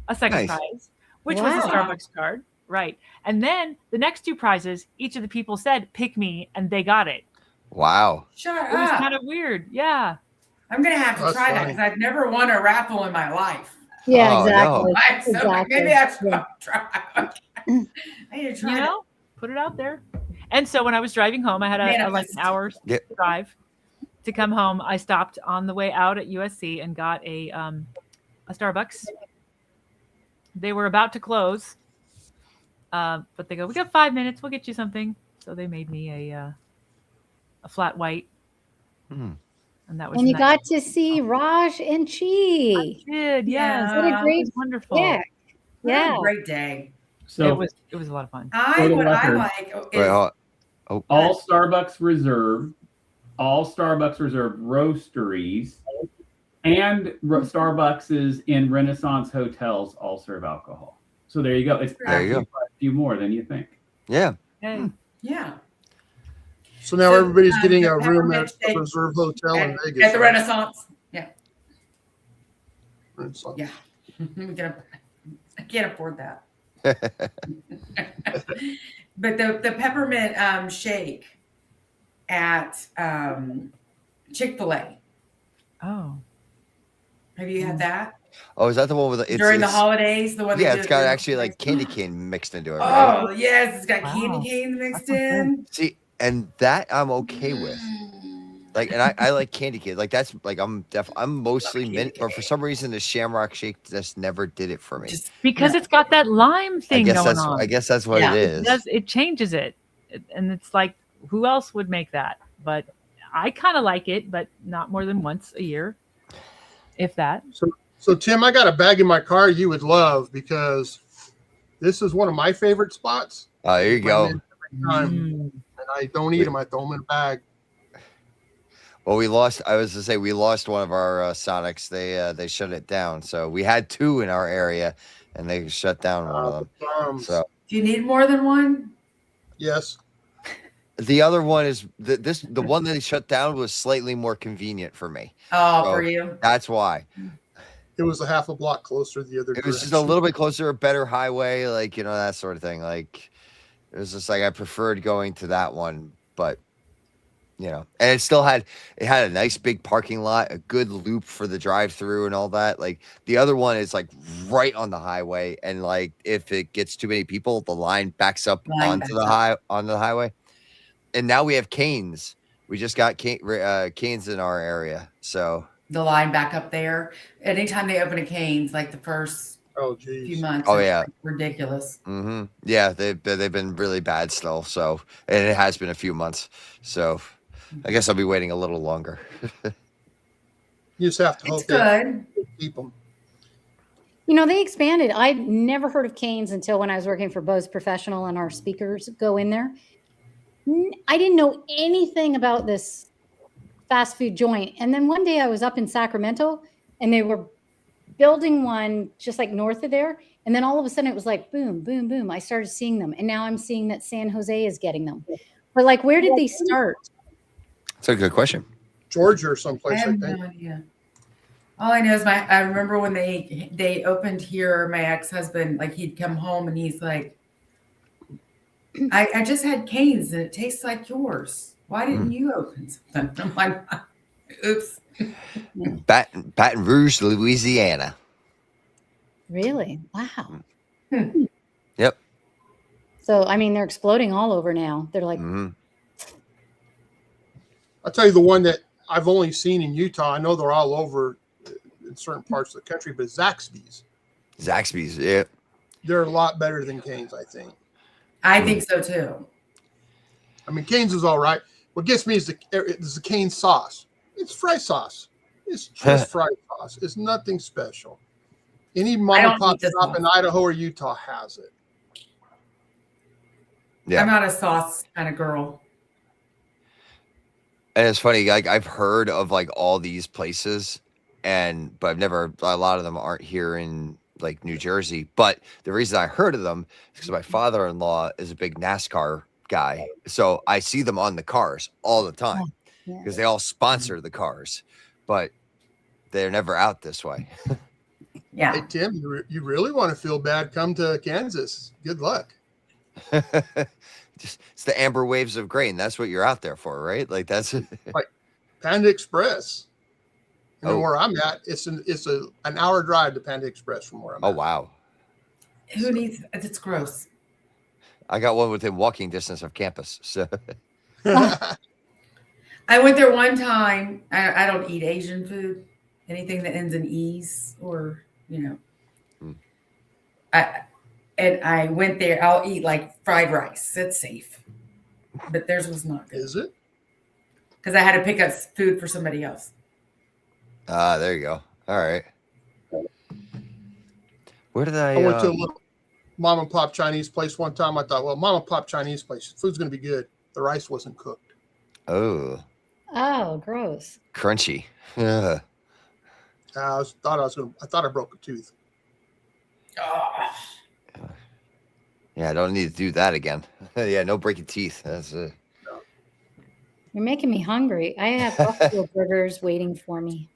[SPEAKER 2] a second
[SPEAKER 4] Nice.
[SPEAKER 2] prize, which was a
[SPEAKER 5] Wow.
[SPEAKER 2] Starbucks card. Right. And then the next two prizes, each of the people said, pick me, and they got it.
[SPEAKER 4] Wow.
[SPEAKER 5] Shut
[SPEAKER 2] It was
[SPEAKER 5] up.
[SPEAKER 2] kind of weird. Yeah.
[SPEAKER 5] I'm going to have to
[SPEAKER 6] That's
[SPEAKER 5] try that
[SPEAKER 6] funny.
[SPEAKER 5] because I've never won a raffle in my life.
[SPEAKER 1] Yeah,
[SPEAKER 4] Oh,
[SPEAKER 1] exactly.
[SPEAKER 4] no.
[SPEAKER 5] So
[SPEAKER 1] Exactly.
[SPEAKER 5] maybe I should
[SPEAKER 1] Yeah.
[SPEAKER 5] try. I need to try
[SPEAKER 2] You
[SPEAKER 5] that.
[SPEAKER 2] know, put it out there. And so when I was driving home, I had like
[SPEAKER 5] Manifest.
[SPEAKER 2] an hour
[SPEAKER 4] Yeah.
[SPEAKER 2] drive to come home. I stopped on the way out at USC and got a Starbucks. They were about to close, but they go, "We got 5 minutes. We'll get you something." So they made me a flat white,
[SPEAKER 4] Hmm.
[SPEAKER 2] and that was.
[SPEAKER 1] And you
[SPEAKER 2] nice.
[SPEAKER 1] got to see Raj and Chi.
[SPEAKER 2] I did, yes.
[SPEAKER 5] Yeah.
[SPEAKER 1] What a
[SPEAKER 2] It
[SPEAKER 1] great
[SPEAKER 2] was wonderful.
[SPEAKER 1] Yeah.
[SPEAKER 5] What
[SPEAKER 1] Yeah.
[SPEAKER 5] a great day.
[SPEAKER 3] So
[SPEAKER 2] It was a lot of fun.
[SPEAKER 3] For the
[SPEAKER 5] What I
[SPEAKER 3] record,
[SPEAKER 5] like
[SPEAKER 4] Wait,
[SPEAKER 5] is
[SPEAKER 4] hold on.
[SPEAKER 3] all Starbucks Reserve roasteries and Starbucks in Renaissance hotels all serve alcohol. So there you go. It's
[SPEAKER 4] There you
[SPEAKER 3] actually
[SPEAKER 4] go.
[SPEAKER 3] quite a few more than you think.
[SPEAKER 4] Yeah.
[SPEAKER 2] Hey.
[SPEAKER 5] yeah.
[SPEAKER 6] So now
[SPEAKER 5] So,
[SPEAKER 6] everybody's getting
[SPEAKER 5] the
[SPEAKER 6] a room
[SPEAKER 5] peppermint
[SPEAKER 6] at the
[SPEAKER 5] shake
[SPEAKER 6] Reserve Hotel in Vegas.
[SPEAKER 5] At the
[SPEAKER 6] right?
[SPEAKER 5] Renaissance. Yeah.
[SPEAKER 6] Renaissance.
[SPEAKER 5] Yeah. I can't afford that. But the peppermint shake at Chick-fil-A.
[SPEAKER 2] Oh.
[SPEAKER 5] Have you had that?
[SPEAKER 4] Oh, is that the one with the,
[SPEAKER 5] During the holidays? The one
[SPEAKER 4] yeah,
[SPEAKER 5] they
[SPEAKER 4] it's
[SPEAKER 5] do
[SPEAKER 4] got
[SPEAKER 5] during the
[SPEAKER 4] actually like
[SPEAKER 5] holidays?
[SPEAKER 4] candy cane mixed into it, right?
[SPEAKER 5] Oh, yes. It's got
[SPEAKER 2] Wow.
[SPEAKER 5] candy canes mixed
[SPEAKER 2] That sounds
[SPEAKER 5] in.
[SPEAKER 4] See, and that I'm okay with. Like, and I like candy cane. Like that's like I'm mostly
[SPEAKER 5] candy
[SPEAKER 4] mint, but for some reason the Shamrock Shake just never did it for me.
[SPEAKER 5] Just
[SPEAKER 2] Because
[SPEAKER 5] no.
[SPEAKER 2] it's got that lime thing going on.
[SPEAKER 4] I guess that's what
[SPEAKER 5] Yeah.
[SPEAKER 4] it is.
[SPEAKER 2] It changes it. And it's like, who else would make that? But I kind of like it, but not more than once a year, if that.
[SPEAKER 6] So Tim, I got a bag in my car you would love because this is one of my favorite spots.
[SPEAKER 4] Oh, there you go.
[SPEAKER 6] Every time, and I don't eat them. I throw them in a bag.
[SPEAKER 4] Well, we lost one of our Sonics. They shut it down. So we had two in our area, and they shut down one of them. So
[SPEAKER 5] Do you need more than one?
[SPEAKER 6] Yes.
[SPEAKER 4] the other one is the one that they shut down was slightly more convenient for me.
[SPEAKER 5] Oh,
[SPEAKER 4] So
[SPEAKER 5] for you.
[SPEAKER 4] that's why.
[SPEAKER 6] It was a half a block closer the other
[SPEAKER 4] It was just a
[SPEAKER 6] direction.
[SPEAKER 4] little bit closer, a better highway, like, that sort of thing. Like, it was just like I preferred going to that one, but and it had a nice big parking lot, a good loop for the drive-through and all that. Like the other one is like right on the highway, and like if it gets too many people, the line backs up onto the highway. And now we have Canes. We just got Canes in our area, so.
[SPEAKER 5] The line back up there. Anytime they open a Cane's, like the first few
[SPEAKER 6] geez.
[SPEAKER 5] months.
[SPEAKER 4] Oh,
[SPEAKER 5] it's
[SPEAKER 4] yeah.
[SPEAKER 5] like ridiculous.
[SPEAKER 4] Mm-hmm. Yeah, they've been really bad still. So, and it has been a few months. So, I guess I'll be waiting a little longer.
[SPEAKER 6] You just have to hope
[SPEAKER 5] It's good.
[SPEAKER 6] they keep them.
[SPEAKER 1] They expanded. I'd never heard of Cane's until when I was working for Bose Professional and our speakers go in there. I didn't know anything about this fast food joint. And then one day I was up in Sacramento and they were building one just like north of there. And then all of a sudden it was like, boom, boom, boom. I started seeing them. And now I'm seeing that San Jose is getting them. But like, where did they start?
[SPEAKER 4] That's a good question.
[SPEAKER 6] Georgia or
[SPEAKER 5] I
[SPEAKER 6] someplace, I
[SPEAKER 5] have
[SPEAKER 6] think.
[SPEAKER 5] no idea. All I know is I remember when they opened here, my ex-husband, like he'd come home and he's like, I just had Cane's and it tastes like yours. Why didn't you open something? I'm like, oops.
[SPEAKER 4] Baton Rouge, Louisiana.
[SPEAKER 1] Really? Wow.
[SPEAKER 4] Yep.
[SPEAKER 1] So, I mean, they're exploding all over now. They're like,
[SPEAKER 4] Mm-hmm.
[SPEAKER 6] I'll tell you the one that I've only seen in Utah. I know they're all over in certain parts of the country, but Zaxby's.
[SPEAKER 4] Yeah.
[SPEAKER 6] They're a lot better than Cane's, I think.
[SPEAKER 5] I think so too.
[SPEAKER 6] I mean, Cane's is all right. What gets me is the Cane's sauce. It's fry sauce. It's just fry sauce. It's nothing special. Any mom and pop shop in Idaho or Utah has it.
[SPEAKER 4] Yeah.
[SPEAKER 5] I'm not a sauce kind of girl.
[SPEAKER 4] And it's funny, like I've heard of like all these places, but I've never. A lot of them aren't here in like New Jersey. But the reason I heard of them is because my father-in-law is a big NASCAR guy, so I see them on the cars all the time because they all sponsor the cars, but they're never out this way.
[SPEAKER 5] Yeah.
[SPEAKER 6] Hey, Tim, you really want to feel bad? Come to Kansas. Good luck.
[SPEAKER 4] It's the amber waves of grain. That's what you're out there for, right? Like that's
[SPEAKER 6] Panda Express. You know
[SPEAKER 4] Oh.
[SPEAKER 6] where I'm at? It's an hour drive to Panda Express from where I'm
[SPEAKER 4] oh
[SPEAKER 6] at.
[SPEAKER 4] wow.
[SPEAKER 5] Who needs? It's gross.
[SPEAKER 4] I got one within walking distance of campus. So
[SPEAKER 5] I went there one time. I don't eat Asian food, anything that ends in E's or, I went there. I'll eat like fried rice. It's safe, but theirs was not good
[SPEAKER 6] Is it?
[SPEAKER 5] because I had to pick up food for somebody else.
[SPEAKER 4] there you go. All right. Where did
[SPEAKER 6] I went to a little mom and pop Chinese place one time. I thought, well, mom and pop Chinese place, food's going to be good. The rice wasn't cooked.
[SPEAKER 4] Oh,
[SPEAKER 1] Gross.
[SPEAKER 4] crunchy. Yeah.
[SPEAKER 6] I thought I broke a tooth.
[SPEAKER 5] Oh,
[SPEAKER 4] Yeah, I don't need to do that again. Yeah, no breaking teeth. That's
[SPEAKER 1] You're making me hungry. I have buffalo burgers waiting for me.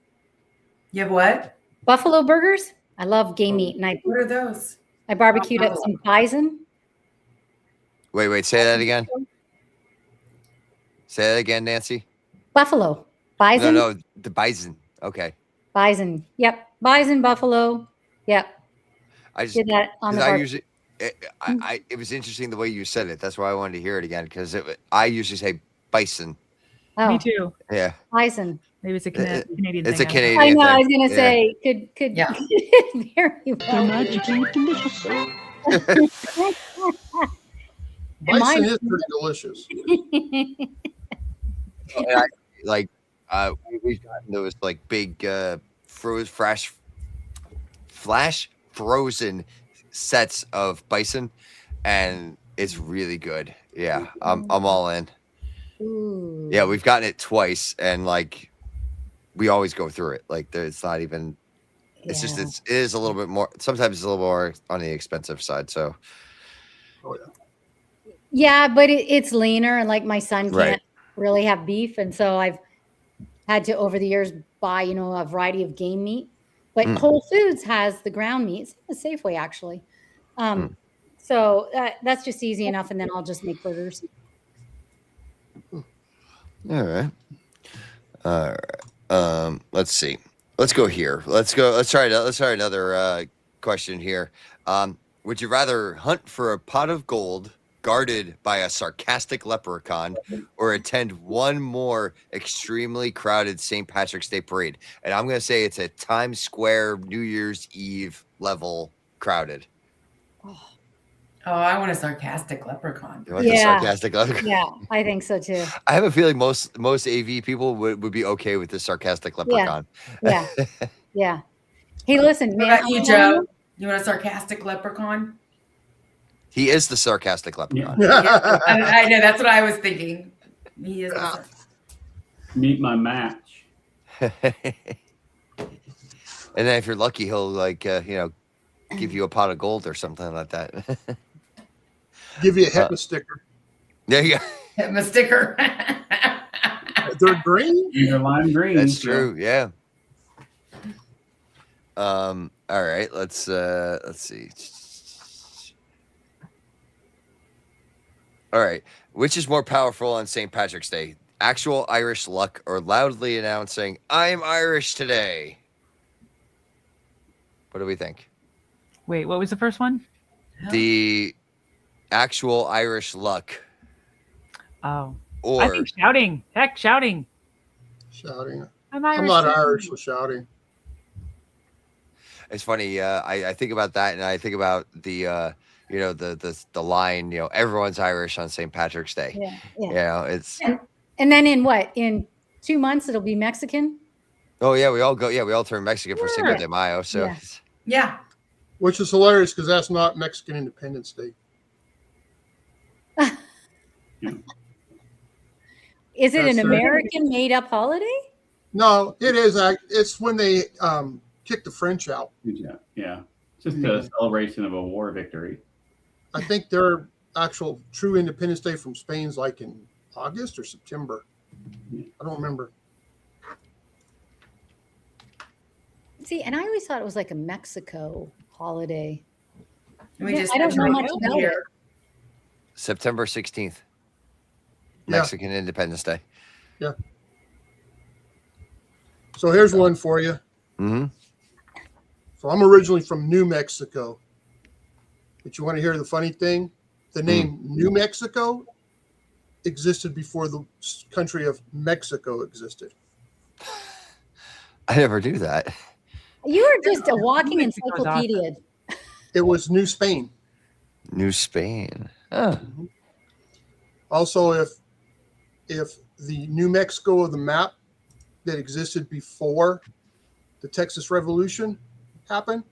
[SPEAKER 5] you have what?
[SPEAKER 1] Buffalo burgers? I love game meat, and I
[SPEAKER 5] What are those?
[SPEAKER 1] barbecued up some bison.
[SPEAKER 4] Wait, say that again. Say that again, Nancy.
[SPEAKER 1] Buffalo. Bison?
[SPEAKER 4] No, the bison. Okay.
[SPEAKER 1] Bison. Yep. Bison, buffalo. Yep.
[SPEAKER 4] I just
[SPEAKER 1] Did that on the
[SPEAKER 4] I
[SPEAKER 1] barbecue.
[SPEAKER 4] usually it was interesting the way you said it. That's why I wanted to hear it again because I usually say bison.
[SPEAKER 1] Oh,
[SPEAKER 2] Me too.
[SPEAKER 4] Yeah.
[SPEAKER 1] bison.
[SPEAKER 2] Maybe it's a Canadian
[SPEAKER 4] It's
[SPEAKER 2] thing.
[SPEAKER 4] a Canadian
[SPEAKER 1] I know. I
[SPEAKER 4] thing.
[SPEAKER 1] was gonna
[SPEAKER 4] Yeah.
[SPEAKER 1] say could
[SPEAKER 5] Yeah.
[SPEAKER 1] very well.
[SPEAKER 6] Bison
[SPEAKER 1] Mine-
[SPEAKER 6] is pretty delicious.
[SPEAKER 4] We've gotten those like big flash frozen sets of bison, and it's really good. Yeah, I'm all in.
[SPEAKER 1] Ooh.
[SPEAKER 4] Yeah, we've gotten it twice, and like we always go through it. Like it's not even. It's just
[SPEAKER 1] Yeah.
[SPEAKER 4] it is a little bit more. Sometimes it's a little more on the expensive side. So
[SPEAKER 6] Oh yeah.
[SPEAKER 1] Yeah, but it's leaner, and like my son
[SPEAKER 4] Right.
[SPEAKER 1] can't really have beef, and so I've had to over the years buy a variety of game meat. But Whole Foods has the ground meat, the Safeway actually. So that's just easy enough, and then I'll just make burgers.
[SPEAKER 4] all right. Let's see. Let's go here. Let's try another question here. Would you rather hunt for a pot of gold guarded by a sarcastic leprechaun or attend one more extremely crowded St. Patrick's Day parade? And I'm going to say it's a Times Square New Year's Eve level crowded.
[SPEAKER 5] Oh, I want a sarcastic leprechaun.
[SPEAKER 4] You want the
[SPEAKER 1] Yeah.
[SPEAKER 4] sarcastic leprechaun?
[SPEAKER 1] Yeah, I think so too.
[SPEAKER 4] I have a feeling most AV people would be okay with the sarcastic leprechaun.
[SPEAKER 1] Yeah, yeah. Hey, listen,
[SPEAKER 5] What
[SPEAKER 1] man.
[SPEAKER 5] about you, Joe? You want a sarcastic leprechaun?
[SPEAKER 4] He is the sarcastic leprechaun.
[SPEAKER 5] Yeah, I know. That's what I was thinking. He is.
[SPEAKER 3] Meet my match.
[SPEAKER 4] And then if you're lucky, he'll give you a pot of gold or something like that.
[SPEAKER 6] Give you a HEPA sticker.
[SPEAKER 4] There you go.
[SPEAKER 5] I'm a sticker.
[SPEAKER 6] They're green.
[SPEAKER 3] They're lime green.
[SPEAKER 4] That's
[SPEAKER 3] so-
[SPEAKER 4] true. Yeah. All right. Let's see. All right. Which is more powerful on St. Patrick's Day? Actual Irish luck or loudly announcing, "I'm Irish today"? What do we think?
[SPEAKER 2] Wait, what was the first one?
[SPEAKER 4] The actual Irish luck
[SPEAKER 2] Oh, I
[SPEAKER 4] or
[SPEAKER 2] think shouting. Heck, shouting.
[SPEAKER 6] Shouting.
[SPEAKER 2] I'm Irish.
[SPEAKER 6] I'm not
[SPEAKER 2] too.
[SPEAKER 6] Irish with shouting.
[SPEAKER 4] it's funny. I think about that and I think about the the line, everyone's Irish on St. Patrick's Day.
[SPEAKER 1] Yeah.
[SPEAKER 4] It's
[SPEAKER 1] And then in 2 months it'll be Mexican.
[SPEAKER 4] oh yeah, we all go. Yeah, we all turn Mexican for Cinco de Mayo. So
[SPEAKER 1] Yeah.
[SPEAKER 5] Yeah.
[SPEAKER 6] Which is hilarious because that's not Mexican Independence Day.
[SPEAKER 1] Is it
[SPEAKER 6] That's
[SPEAKER 1] an
[SPEAKER 6] right.
[SPEAKER 1] American made-up holiday?
[SPEAKER 6] No, it is. It's when they kicked the French out.
[SPEAKER 3] Yeah. Just a celebration of a war victory.
[SPEAKER 6] I think their actual true Independence Day from Spain's like in August or September. I don't remember.
[SPEAKER 1] See, and I always thought it was like a Mexico holiday.
[SPEAKER 5] We
[SPEAKER 1] Yeah,
[SPEAKER 5] just
[SPEAKER 1] I don't know much
[SPEAKER 5] mentioned
[SPEAKER 1] about it.
[SPEAKER 5] here.
[SPEAKER 4] September 16th,
[SPEAKER 6] Yeah.
[SPEAKER 4] Mexican Independence Day.
[SPEAKER 6] So here's one for you.
[SPEAKER 4] Hmm.
[SPEAKER 6] So I'm originally from New Mexico. But you want to hear the funny thing? The name New Mexico existed before the country of Mexico existed.
[SPEAKER 4] I never knew that.
[SPEAKER 1] You are just a walking
[SPEAKER 2] Mexico's awesome.
[SPEAKER 1] encyclopedia.
[SPEAKER 6] It was New Spain.
[SPEAKER 4] New Spain. Oh.
[SPEAKER 6] Also, if the New Mexico of the map that existed before the Texas Revolution happened,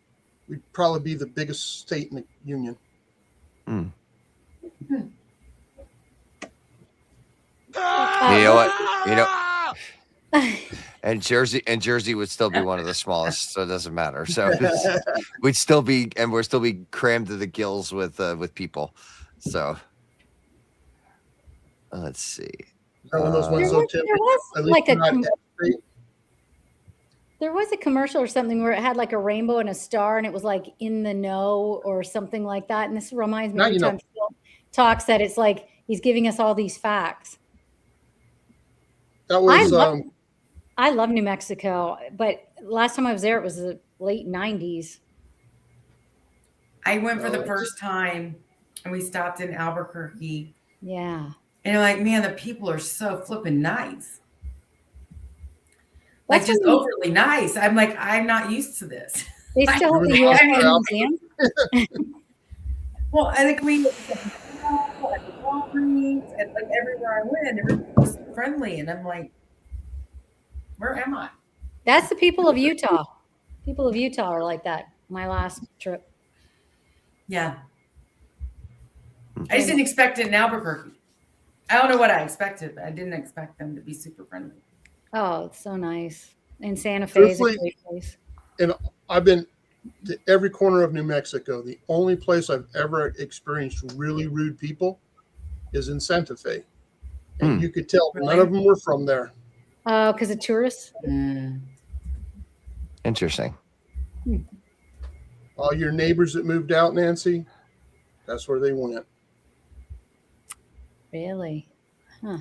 [SPEAKER 6] we'd probably be the biggest state in the union.
[SPEAKER 4] Hmm. You know what? You know, and Jersey would still be one of the smallest, so it doesn't matter. So we're still be crammed to the gills with people. So let's see.
[SPEAKER 6] Is that one of those ones,
[SPEAKER 1] There
[SPEAKER 6] though,
[SPEAKER 1] was,
[SPEAKER 6] Tim?
[SPEAKER 1] there was
[SPEAKER 6] At least
[SPEAKER 1] like
[SPEAKER 6] you're not state.
[SPEAKER 1] there was a commercial or something where it had like a rainbow and a star, and it was like in the know or something like that. And this reminds me
[SPEAKER 6] Now
[SPEAKER 1] every
[SPEAKER 6] you know.
[SPEAKER 1] time Phil talks that it's like he's giving us all these facts.
[SPEAKER 6] That was
[SPEAKER 1] I love New Mexico, but last time I was there, it was the late 90s.
[SPEAKER 5] I went for the
[SPEAKER 6] Oh,
[SPEAKER 5] first time and we stopped in Albuquerque.
[SPEAKER 1] Yeah.
[SPEAKER 5] And you're like, man, the people are so flipping nice. Like
[SPEAKER 1] That's
[SPEAKER 5] just
[SPEAKER 1] when
[SPEAKER 5] overly nice. I'm like, I'm not used to this.
[SPEAKER 1] they still have the
[SPEAKER 6] You were
[SPEAKER 1] US
[SPEAKER 6] in the
[SPEAKER 1] Museum.
[SPEAKER 5] Well, I think we Walgreens and like everywhere I went, everyone was friendly. And I'm like, where am I?
[SPEAKER 1] That's the people of Utah. People of Utah are like that. My last trip.
[SPEAKER 5] Yeah. I just didn't expect it in Albuquerque. I don't know what I expected, but I didn't expect them to be super friendly.
[SPEAKER 1] Oh, it's so nice. And Santa Fe is a
[SPEAKER 6] Truthfully-
[SPEAKER 1] great place.
[SPEAKER 6] and I've been to every corner of New Mexico. The only place I've ever experienced really rude people is in Santa Fe. And you could tell none of them were from there.
[SPEAKER 1] Oh, because of tourists?
[SPEAKER 4] Interesting.
[SPEAKER 6] All your neighbors that moved out, Nancy, that's where they went.
[SPEAKER 1] Really? Huh.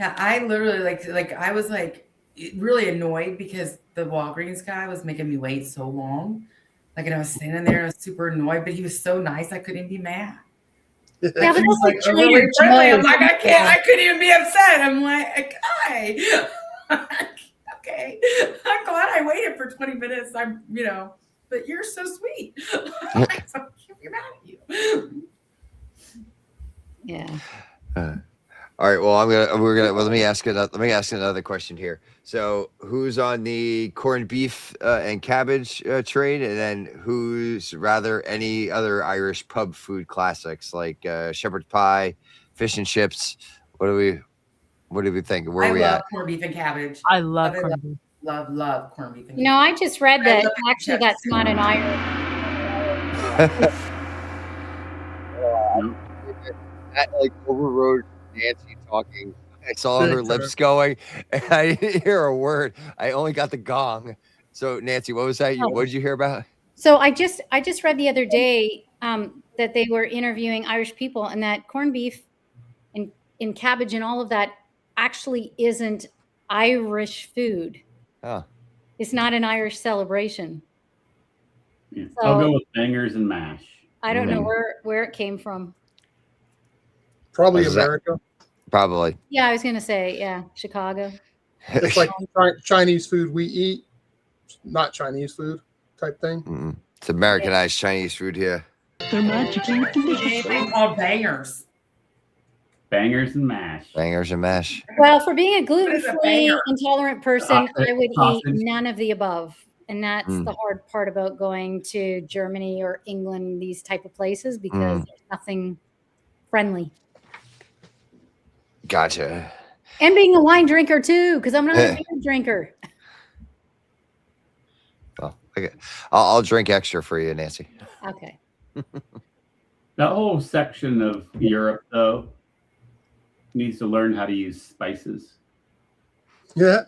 [SPEAKER 5] Yeah, I literally like I was like really annoyed because the Walgreens guy was making me wait so long. Like, and I was standing there and I was super annoyed, but he was so nice I couldn't even be mad.
[SPEAKER 1] Yeah, but
[SPEAKER 5] He was
[SPEAKER 1] that's
[SPEAKER 5] like
[SPEAKER 1] Trader
[SPEAKER 5] overly friendly. I'm
[SPEAKER 1] Joe's.
[SPEAKER 5] like, I couldn't even be upset. I'm like, hi. Okay. I'm glad I waited for 20 minutes. But you're so sweet. So I can't be mad at you.
[SPEAKER 1] Yeah.
[SPEAKER 4] All right. Well, let me ask another question here. So, who's on the corned beef and cabbage trade, and then who's rather any other Irish pub food classics like shepherd's pie, fish and chips? What do we think? Where
[SPEAKER 5] I
[SPEAKER 4] are we
[SPEAKER 5] love
[SPEAKER 4] at?
[SPEAKER 5] corned beef and cabbage.
[SPEAKER 2] I love
[SPEAKER 5] Love it.
[SPEAKER 2] corned beef.
[SPEAKER 5] Love corned beef and
[SPEAKER 1] You know, I just read
[SPEAKER 5] I
[SPEAKER 1] that
[SPEAKER 5] love
[SPEAKER 1] actually
[SPEAKER 5] chips.
[SPEAKER 1] that's not an Irish.
[SPEAKER 4] That like overrode Nancy talking. I saw her lips going, and I didn't hear a word. I only got the gong. So, Nancy, what was that? What did you hear about?
[SPEAKER 1] So I just read the other day that they were interviewing Irish people, and that corned beef and cabbage and all of that actually isn't Irish food.
[SPEAKER 4] Oh.
[SPEAKER 1] It's not an Irish celebration.
[SPEAKER 3] Yeah.
[SPEAKER 1] So-
[SPEAKER 3] I'll go with bangers and mash.
[SPEAKER 1] I don't know where it came from.
[SPEAKER 6] Probably
[SPEAKER 4] Is that-
[SPEAKER 6] America.
[SPEAKER 4] Probably.
[SPEAKER 1] Yeah, I was gonna say, yeah, Chicago.
[SPEAKER 6] It's like Chinese food we eat, not Chinese food type thing.
[SPEAKER 4] Mm-mm. It's Americanized Chinese food here.
[SPEAKER 5] anything called bangers.
[SPEAKER 3] Bangers and mash.
[SPEAKER 4] Bangers and mash.
[SPEAKER 1] Well, for being a
[SPEAKER 5] is a
[SPEAKER 1] gluten-free,
[SPEAKER 5] banger?
[SPEAKER 1] intolerant person, I would
[SPEAKER 3] Sausage.
[SPEAKER 1] eat none of the above. And that's
[SPEAKER 4] Mm.
[SPEAKER 1] the hard part about going to Germany or England, these type of places, because there's nothing friendly.
[SPEAKER 4] Gotcha.
[SPEAKER 1] And being a wine drinker too, because I'm not a beer drinker.
[SPEAKER 4] Well, okay. I'll drink extra for you, Nancy.
[SPEAKER 1] Okay.
[SPEAKER 3] That whole section of Europe, though, needs to learn how to use spices.
[SPEAKER 6] Yeah.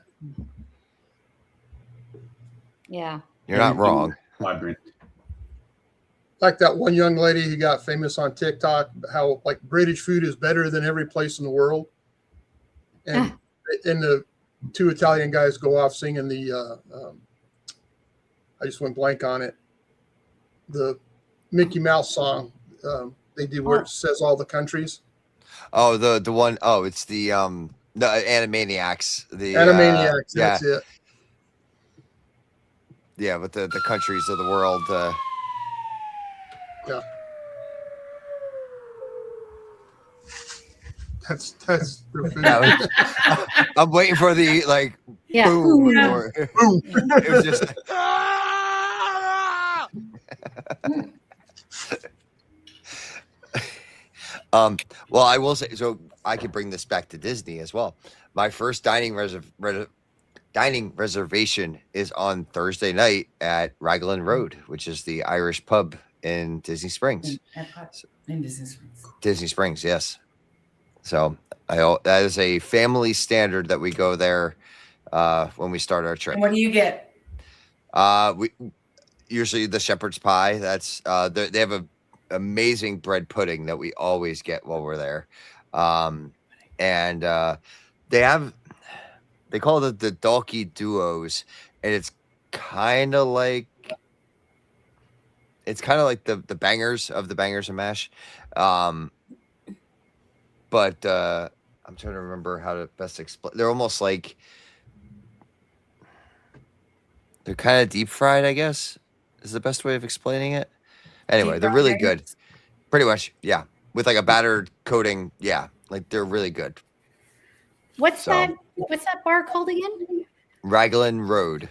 [SPEAKER 1] Yeah.
[SPEAKER 4] You're not wrong.
[SPEAKER 3] Quadrant.
[SPEAKER 6] Like that one young lady who got famous on TikTok, how like British food is better than every place in the world. And the two Italian guys go off singing the, I just went blank on it, the Mickey Mouse song. They did where it says all the countries.
[SPEAKER 4] Oh, the one, oh, it's the Animaniacs. The
[SPEAKER 6] Animaniacs,
[SPEAKER 4] yeah.
[SPEAKER 6] that's it.
[SPEAKER 4] Yeah, but the countries of the world.
[SPEAKER 6] Yeah. That's their food.
[SPEAKER 4] I'm waiting for the like
[SPEAKER 1] Yeah.
[SPEAKER 4] boom.
[SPEAKER 5] Yeah.
[SPEAKER 4] Or,
[SPEAKER 6] Boom.
[SPEAKER 4] it was just well, I will say, so I could bring this back to Disney as well. My first dining reservation is on Thursday night at Raglan Road, which is the Irish pub in Disney Springs.
[SPEAKER 5] In Disney Springs.
[SPEAKER 4] Disney Springs, yes. So that is a family standard that we go there when we start our trip.
[SPEAKER 5] And what do you get?
[SPEAKER 4] We usually the shepherd's pie. That's they have a amazing bread pudding that we always get while we're there, and they call it the Dalkey Duos, and it's kind of like the bangers of the Bangers and Mash, but I'm trying to remember how to best explain. They're almost like they're kind of deep fried, I guess, is the best way of explaining it. Anyway,
[SPEAKER 5] Deep
[SPEAKER 4] they're really
[SPEAKER 5] fried
[SPEAKER 4] good.
[SPEAKER 5] eggs?
[SPEAKER 4] Pretty much, yeah. With like a battered coating, yeah. Like they're really good.
[SPEAKER 1] What's
[SPEAKER 4] So-
[SPEAKER 1] that bar called again?
[SPEAKER 4] Raglan Road.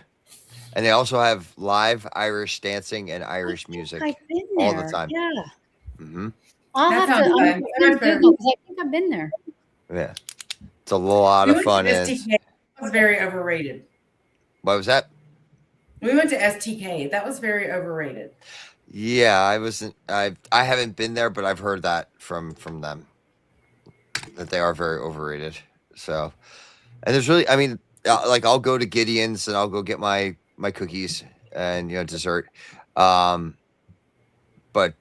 [SPEAKER 4] And they also have live Irish dancing and Irish music.
[SPEAKER 1] I've been
[SPEAKER 4] all
[SPEAKER 1] there.
[SPEAKER 4] the time.
[SPEAKER 1] Yeah.
[SPEAKER 4] Hmm
[SPEAKER 1] I'll
[SPEAKER 5] That
[SPEAKER 1] have to
[SPEAKER 5] sounds fun.
[SPEAKER 1] I'm gonna Google, 'cause I think I've been there.
[SPEAKER 4] Yeah. It's a lot
[SPEAKER 5] We
[SPEAKER 4] of
[SPEAKER 5] went to
[SPEAKER 4] fun. And
[SPEAKER 5] STK. That was very overrated.
[SPEAKER 4] what was that?
[SPEAKER 5] We went to STK. That was very overrated.
[SPEAKER 4] Yeah, I haven't been there, but I've heard that from them that they are very overrated. So, and there's really, I mean, like I'll go to Gideon's and I'll go get my cookies and dessert. But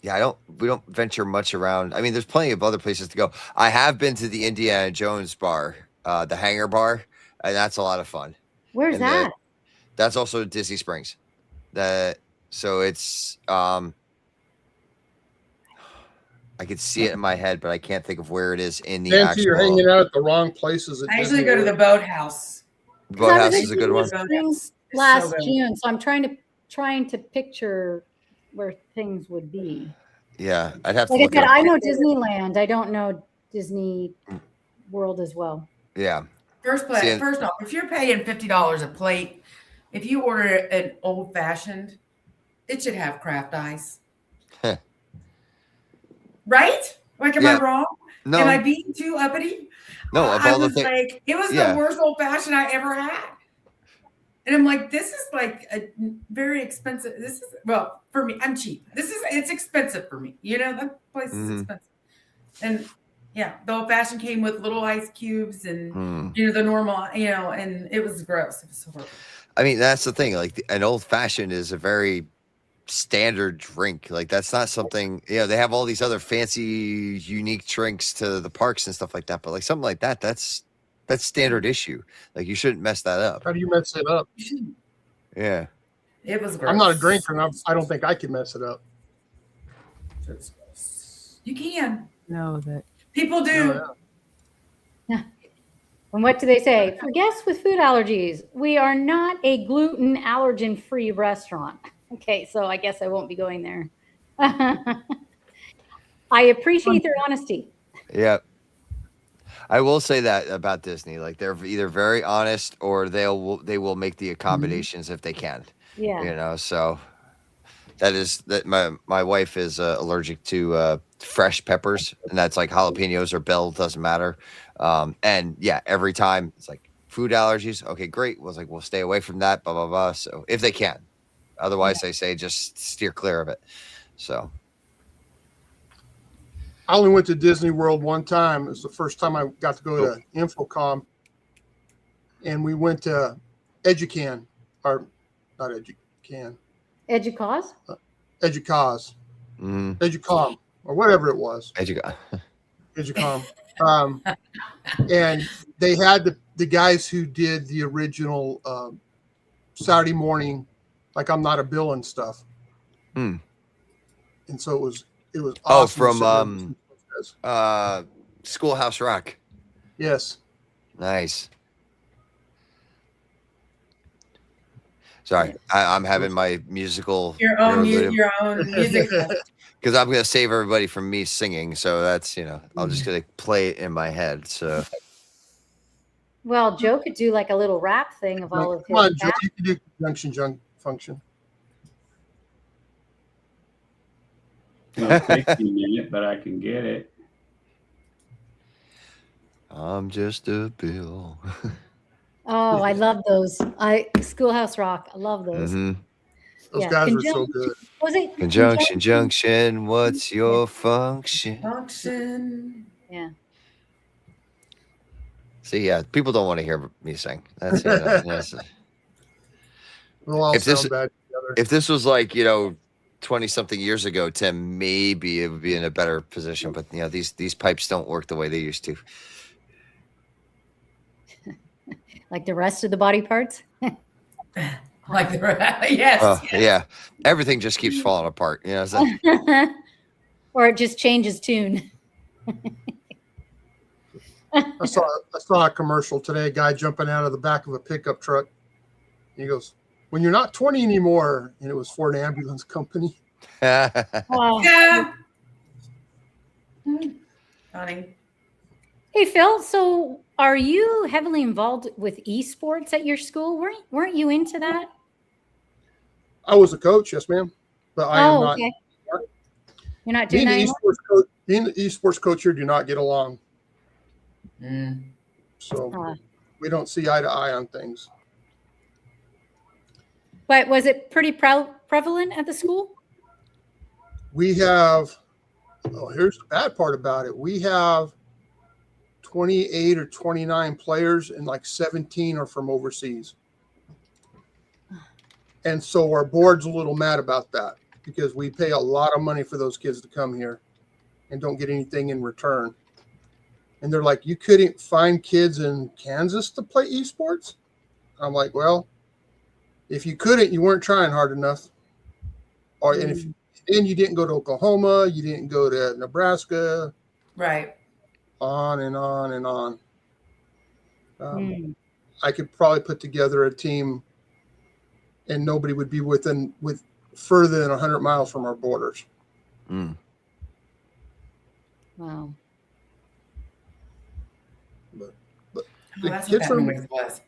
[SPEAKER 4] yeah, we don't venture much around. I mean, there's plenty of other places to go. I have been to the Indiana Jones bar, the Hangar Bar, and that's a lot of fun.
[SPEAKER 1] Where's
[SPEAKER 4] And
[SPEAKER 1] that?
[SPEAKER 4] That's also Disney Springs. So it's I could see it in my head, but I can't think of where it is in the
[SPEAKER 6] Nancy, you're
[SPEAKER 4] actual.
[SPEAKER 6] hanging out at the wrong places. At
[SPEAKER 5] I usually
[SPEAKER 6] Disney
[SPEAKER 5] go to the
[SPEAKER 6] World.
[SPEAKER 5] boathouse.
[SPEAKER 4] Boathouse
[SPEAKER 1] I was
[SPEAKER 4] is a good one.
[SPEAKER 1] thinking
[SPEAKER 5] Boathouse.
[SPEAKER 1] Last
[SPEAKER 5] So good.
[SPEAKER 1] June, so I'm trying to picture where things would be.
[SPEAKER 4] Yeah, I'd have to
[SPEAKER 1] Like I
[SPEAKER 4] look it
[SPEAKER 1] said,
[SPEAKER 4] up.
[SPEAKER 1] I know Disneyland. I don't know Disney World as well.
[SPEAKER 4] Yeah,
[SPEAKER 5] First
[SPEAKER 4] See,
[SPEAKER 5] first off, if you're paying $50 a plate, if you order an old fashioned, it should have craft ice.
[SPEAKER 4] Heh.
[SPEAKER 5] Right? Like, am
[SPEAKER 4] Yeah.
[SPEAKER 5] I wrong?
[SPEAKER 4] no,
[SPEAKER 5] Am I being too uppity?
[SPEAKER 4] no. Of
[SPEAKER 5] I
[SPEAKER 4] all the
[SPEAKER 5] was
[SPEAKER 4] things,
[SPEAKER 5] like, it was
[SPEAKER 4] Yeah.
[SPEAKER 5] the worst old fashioned I ever had. And I'm like, this is like a very expensive. This is, well, for me, I'm cheap. It's expensive for me. That place is
[SPEAKER 4] Mhm.
[SPEAKER 5] expensive. And yeah, the old fashioned came with little ice cubes and,
[SPEAKER 4] Hmm.
[SPEAKER 5] the normal, and it was gross. It was so horrible.
[SPEAKER 4] I mean, that's the thing. Like an old fashioned is a very standard drink. Like that's not something. They have all these other fancy, unique drinks to the parks and stuff like that. But like something like that, that's standard issue. Like you shouldn't mess that up.
[SPEAKER 6] How do you mess it up?
[SPEAKER 5] You shouldn't.
[SPEAKER 4] Yeah.
[SPEAKER 5] It was gross.
[SPEAKER 6] I'm not a drinker, and I don't think I can mess it up.
[SPEAKER 5] It was gross. You can.
[SPEAKER 2] Know that
[SPEAKER 5] People do.
[SPEAKER 6] Oh,
[SPEAKER 1] And what do they say? For guests with food allergies, we are not a gluten allergen-free restaurant. Okay, so I guess I won't be going there. I appreciate their honesty.
[SPEAKER 4] Yeah. I will say that about Disney. Like they're either very honest or they will make the accommodations if they can.
[SPEAKER 1] Yeah.
[SPEAKER 4] So that my wife is allergic to fresh peppers, and that's like jalapenos or bell, doesn't matter. And yeah, every time it's like food allergies. Okay, great. Was like, we'll stay away from that, blah, blah, blah. So if they can, otherwise they say just steer clear of it. So
[SPEAKER 6] I only went to Disney World one time. It was the first time I got to go to Infocom, and we went to Educan, or not Educan,
[SPEAKER 1] Educause?
[SPEAKER 6] Educause,
[SPEAKER 4] Mm,
[SPEAKER 6] Educom, or whatever it was,
[SPEAKER 4] educa-
[SPEAKER 6] Educom. And they had the guys who did the original Saturday morning, like I'm Not a Bill and stuff.
[SPEAKER 4] Hmm.
[SPEAKER 6] And so it was
[SPEAKER 4] Oh,
[SPEAKER 6] awesome. to sit there and
[SPEAKER 4] from
[SPEAKER 6] listen to those guys.
[SPEAKER 4] Schoolhouse Rock.
[SPEAKER 6] Yes.
[SPEAKER 4] Nice. Sorry, I'm having my musical
[SPEAKER 5] Your own music.
[SPEAKER 4] because I'm gonna save everybody from me singing. So that's I'm just gonna play it in my head. So
[SPEAKER 1] Well, Joe could do like a little rap thing of all of
[SPEAKER 6] Come on,
[SPEAKER 1] his.
[SPEAKER 6] Joe, you can do conjunction function.
[SPEAKER 3] It'll take me a minute, but I can get it.
[SPEAKER 4] I'm just a bill.
[SPEAKER 1] Oh, I love those. Schoolhouse Rock. I love those.
[SPEAKER 4] Mhm.
[SPEAKER 6] Those
[SPEAKER 1] Yeah,
[SPEAKER 6] guys are so good.
[SPEAKER 1] Was it
[SPEAKER 4] Conjunction, junction. What's your function?
[SPEAKER 5] Function.
[SPEAKER 1] Yeah.
[SPEAKER 4] See, yeah, people don't want to hear me sing. That's that's
[SPEAKER 6] We'll all
[SPEAKER 4] If this-
[SPEAKER 6] sound bad together.
[SPEAKER 4] if this was like 20-something years ago, Tim, maybe it would be in a better position. But these pipes don't work the way they used to.
[SPEAKER 1] Like the rest of the body parts?
[SPEAKER 5] Like the yes.
[SPEAKER 4] Oh yeah, everything just keeps falling apart. So,
[SPEAKER 1] Or it just changes tune.
[SPEAKER 6] I saw a commercial today, a guy jumping out of the back of a pickup truck. He goes, "When you're not 20 anymore," and it was for an ambulance company.
[SPEAKER 1] Wow.
[SPEAKER 5] Yeah. Funny.
[SPEAKER 1] Hey, Phil, so are you heavily involved with esports at your school? Weren't you into that?
[SPEAKER 6] I was a coach, yes, ma'am, but I am not.
[SPEAKER 1] Okay. You're not doing
[SPEAKER 6] Being
[SPEAKER 1] that
[SPEAKER 6] the
[SPEAKER 1] anymore?
[SPEAKER 6] being the esports coach here do not get along.
[SPEAKER 5] Mm.
[SPEAKER 6] So
[SPEAKER 1] Uh,
[SPEAKER 6] we don't see eye to eye on things.
[SPEAKER 1] But was it pretty prevalent at the school?
[SPEAKER 6] We have, here's the bad part about it. We have 28 or 29 players, and like 17 are from overseas. And so our board's a little mad about that because we pay a lot of money for those kids to come here and don't get anything in return. And they're like, you couldn't find kids in Kansas to play esports? I'm like, well, if you couldn't, you weren't trying hard enough. Or and if then you didn't go to Oklahoma, you didn't go to Nebraska,
[SPEAKER 5] Right.
[SPEAKER 6] on and on and on.
[SPEAKER 1] Mm.
[SPEAKER 6] I could probably put together a team, and nobody would be with further than 100 miles from our borders.
[SPEAKER 4] Mm.
[SPEAKER 1] Wow.
[SPEAKER 6] But
[SPEAKER 5] Oh,
[SPEAKER 6] the
[SPEAKER 5] that's what
[SPEAKER 6] kids
[SPEAKER 5] that
[SPEAKER 6] are.
[SPEAKER 5] noise was.